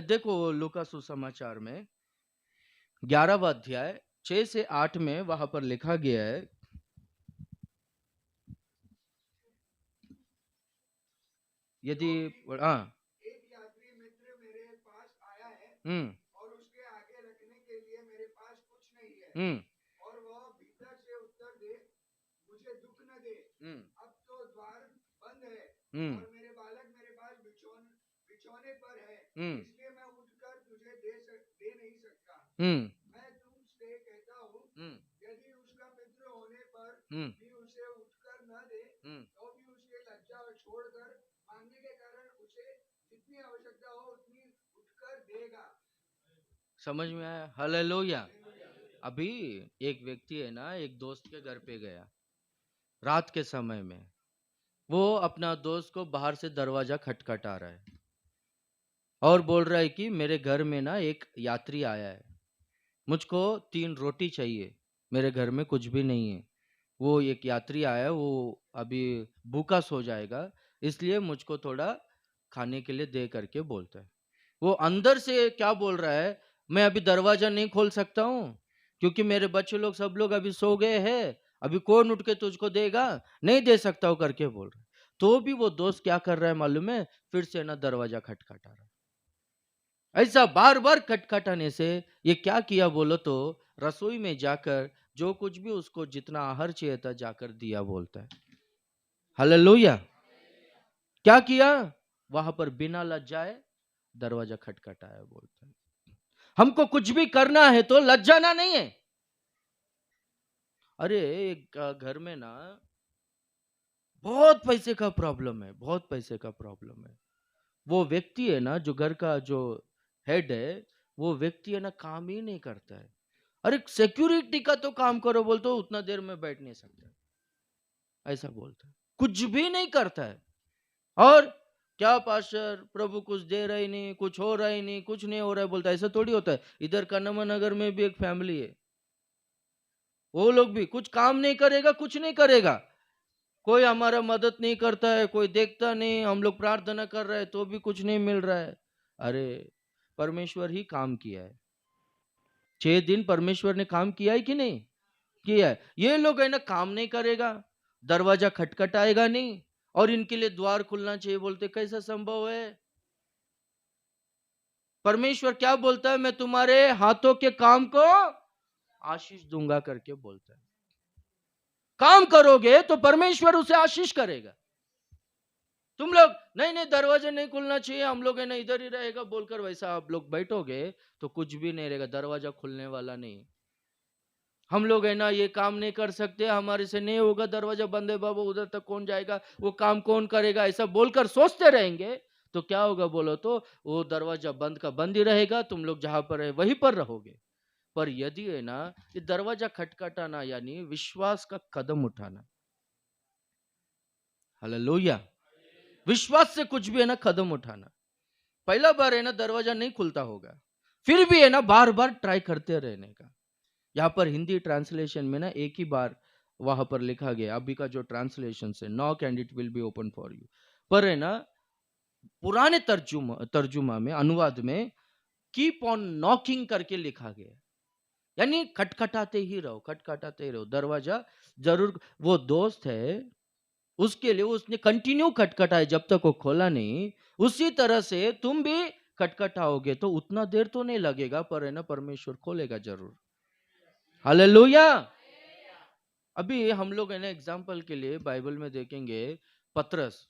देखो लूका सुसमाचार में 11वां अध्याय 6 से 8 में वहां पर लिखा गया है, यदि एक यात्री मित्र मेरे पास आया है और उसके आगे रखने के लिए मेरे पास कुछ नहीं है, और वह भीतर से उत्तर दे, मुझे दुख न दे, अब तो द्वार बंद है और मेरे बालक मेरे पास बिछौने पर है, इसलिए मैं उठकर तुझे दे नहीं सकता। मैं तुमसे कहता हूँ, यदि उसका मित्र होने पर भी उसे उठकर न दे, तो भी उसके लज्जा छोड़कर मांगने के कारण उसे जितनी आवश्यकता हो उतनी उठकर देगा। समझ में आया? हालेलुया। अभी एक व्यक्ति है ना, एक दोस्त के घर पे गया रात के समय में, वो अपना दोस्त को बाहर से दरवाजा खटखटा रहा है और बोल रहा है कि मेरे घर में ना एक यात्री आया है, मुझको 3 रोटी चाहिए, मेरे घर में कुछ भी नहीं है। वो एक यात्री आया है, वो अभी भूखा सो जाएगा, इसलिए मुझको थोड़ा खाने के लिए दे करके बोलता है। वो अंदर से क्या बोल रहा है? मैं अभी दरवाजा नहीं खोल सकता हूँ, क्योंकि मेरे बच्चे लोग सब लोग अभी सो गए हैं, अभी कौन उठ के तुझको देगा, नहीं दे सकता हूँ करके बोल रहा है। तो भी वो दोस्त क्या कर रहा है मालूम है? फिर से ना दरवाजा खटखटा रहा है। ऐसा बार बार खटखटाने से ये क्या किया बोलो तो? रसोई में जाकर जो कुछ भी उसको जितना आहार चाहिए था जाकर दिया बोलता है। हालेलुया। क्या किया? वहां पर बिना लज्जाए दरवाजा खटखटाया बोलता है। हमको कुछ भी करना है तो लज्जाना नहीं है। अरे एक घर में ना बहुत पैसे का प्रॉब्लम है, बहुत पैसे का प्रॉब्लम है। वो व्यक्ति है ना, जो घर का जो हेड है, वो व्यक्ति है ना, काम ही नहीं करता है। अरे सिक्योरिटी का तो काम करो बोलते हो, उतना देर में बैठ नहीं सकता, ऐसा बोलता है। कुछ भी नहीं करता है। और क्या पास्टर, प्रभु कुछ दे रहा ही नहीं, कुछ हो रहा ही नहीं, कुछ नहीं हो रहा है बोलता है। ऐसा थोड़ी होता है। इधर कन्नम नगर में भी एक फैमिली है, वो लोग भी कुछ काम नहीं करेगा, कुछ नहीं करेगा। कोई हमारा मदद नहीं करता है, कोई देखता नहीं, हम लोग प्रार्थना कर रहे हैं तो भी कुछ नहीं मिल रहा है। अरे परमेश्वर ही काम किया है। 6 दिन परमेश्वर ने काम किया है कि नहीं किया है? ये लोग है ना, काम नहीं करेगा, दरवाजा खटखटाएगा नहीं, और इनके लिए द्वार खुलना चाहिए बोलते, कैसा संभव है? परमेश्वर क्या बोलता है? मैं तुम्हारे हाथों के काम को आशीष दूंगा करके बोलता है। काम करोगे तो परमेश्वर उसे आशीष करेगा। तुम लोग नहीं नहीं दरवाजा नहीं खुलना चाहिए, हम लोग है ना इधर ही रहेगा बोलकर वैसा आप लोग बैठोगे तो कुछ भी नहीं रहेगा, दरवाजा खुलने वाला नहीं। हम लोग है ना ये काम नहीं कर सकते, हमारे से नहीं होगा, दरवाजा बंद है बाबा, उधर तक कौन जाएगा, वो काम कौन करेगा, ऐसा बोलकर सोचते रहेंगे तो क्या होगा बोलो तो? वो दरवाजा बंद का बंद ही रहेगा, तुम लोग जहां पर है वहीं पर रहोगे। पर यदि है ना ये दरवाजा खटखटाना यानी विश्वास का कदम उठाना। हालेलुया। विश्वास से कुछ भी है ना कदम उठाना। पहला बार है ना दरवाजा नहीं खुलता होगा, फिर भी है ना बार बार ट्राई करते रहने का। यहाँ पर हिंदी ट्रांसलेशन में ना एक ही बार वहां पर लिखा गया, अभी का जो ट्रांसलेशन से, knock and it will be open for you. पर है ना पुराने तर्जुमा में, अनुवाद में कीप ऑन नॉकिंग करके लिखा गया, यानी खटखटाते ही रहो, खटखटाते ही रहो दरवाजा जरूर। वो दोस्त है, उसके लिए उसने कंटिन्यू खटखटाए जब तक वो खोला नहीं। उसी तरह से तुम भी खटखटाओगे तो उतना देर तो नहीं लगेगा, पर है ना परमेश्वर खोलेगा जरूर। हालेलुया। अभी हम लोग है ना एग्जाम्पल के लिए बाइबल में देखेंगे, पतरस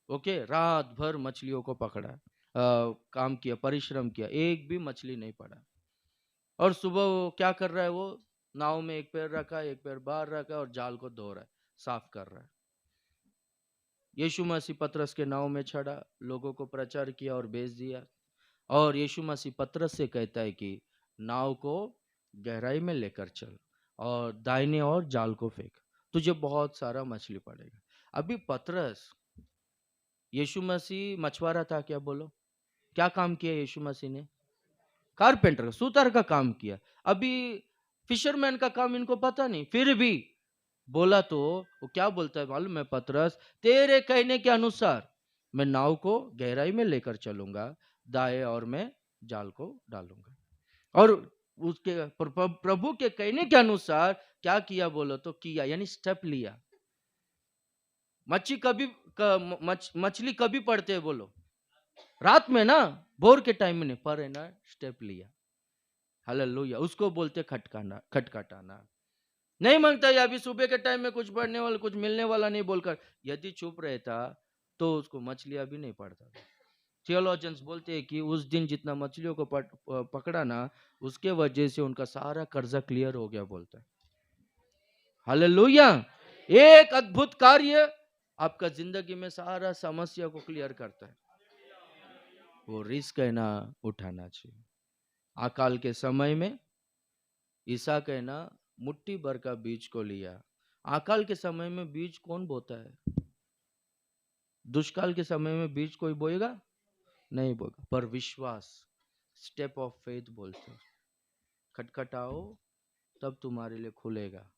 ओके रात भर मछलियों को पकड़ा, काम किया, परिश्रम किया, एक भी मछली नहीं पड़ा। और सुबह वो क्या कर रहा है? वो नाव में एक पैर रखा, एक पैर बाहर रखा और जाल को धो रहा है, साफ कर रहा है। यीशु मसीह पतरस के नाव में चढ़ा, लोगों को प्रचार किया और भेज दिया। और यीशु मसीह पतरस से कहता है कि नाव को गहराई में लेकर चल और दाहिने और जाल को फेंक, तुझे बहुत सारा मछली पड़ेगा। अभी पतरस, यीशु मसीह मछुआरा था क्या? बोलो, क्या काम किया यीशु मसीह ने? कारपेंटर का, सूतर का काम किया। अभी फिशरमैन का काम इनको पता नहीं, फिर भी बोला तो वो क्या बोलता है मालूम है? पतरस, तेरे कहने के अनुसार मैं नाव को गहराई में लेकर चलूंगा, दाएं और मैं जाल को डालूंगा। और उसके प्रभु के कहने के अनुसार क्या किया बोलो तो? किया, यानी स्टेप लिया। मछली कभी पड़ते है बोलो? रात में ना, भोर के टाइम में नहीं, पर है ना स्टेप लिया। हालेलुया। उसको बोलते खटकाना, खटखटाना। नहीं मांगता है अभी सुबह के टाइम में कुछ पढ़ने वाला, कुछ मिलने वाला नहीं बोलकर। यदि चुप रहता तो उसको मछलियां भी नहीं पड़ता था। थियोलॉजियंस बोलते हैं कि उस दिन जितना मछलियों को पकड़ा ना, उसके वजह से उनका सारा कर्जा क्लियर हो गया बोलता है। हालेलुया। एक अद्भुत कार्य आपका जिंदगी में सारा समस्या को क्लियर करता है। वो रिस्क है ना उठाना चाहिए। अकाल के समय में इसहाक है ना मुट्ठी भर का बीज को लिया। अकाल के समय में बीज कौन बोता है? दुष्काल के समय में बीज कोई बोएगा? नहीं बोएगा। पर विश्वास, स्टेप ऑफ फेथ बोलते, खटखटाओ तब तुम्हारे लिए खुलेगा,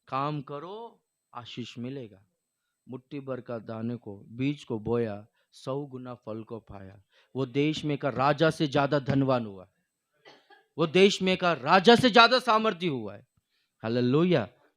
काम करो आशीष मिलेगा। मुट्ठी भर का दाने को, बीज को बोया, 100 गुना फल को पाया। वो देश में का राजा से ज्यादा धनवान हुआ, वो देश में का राजा से ज्यादा सामर्थ्य हुआ है। हालेलुया।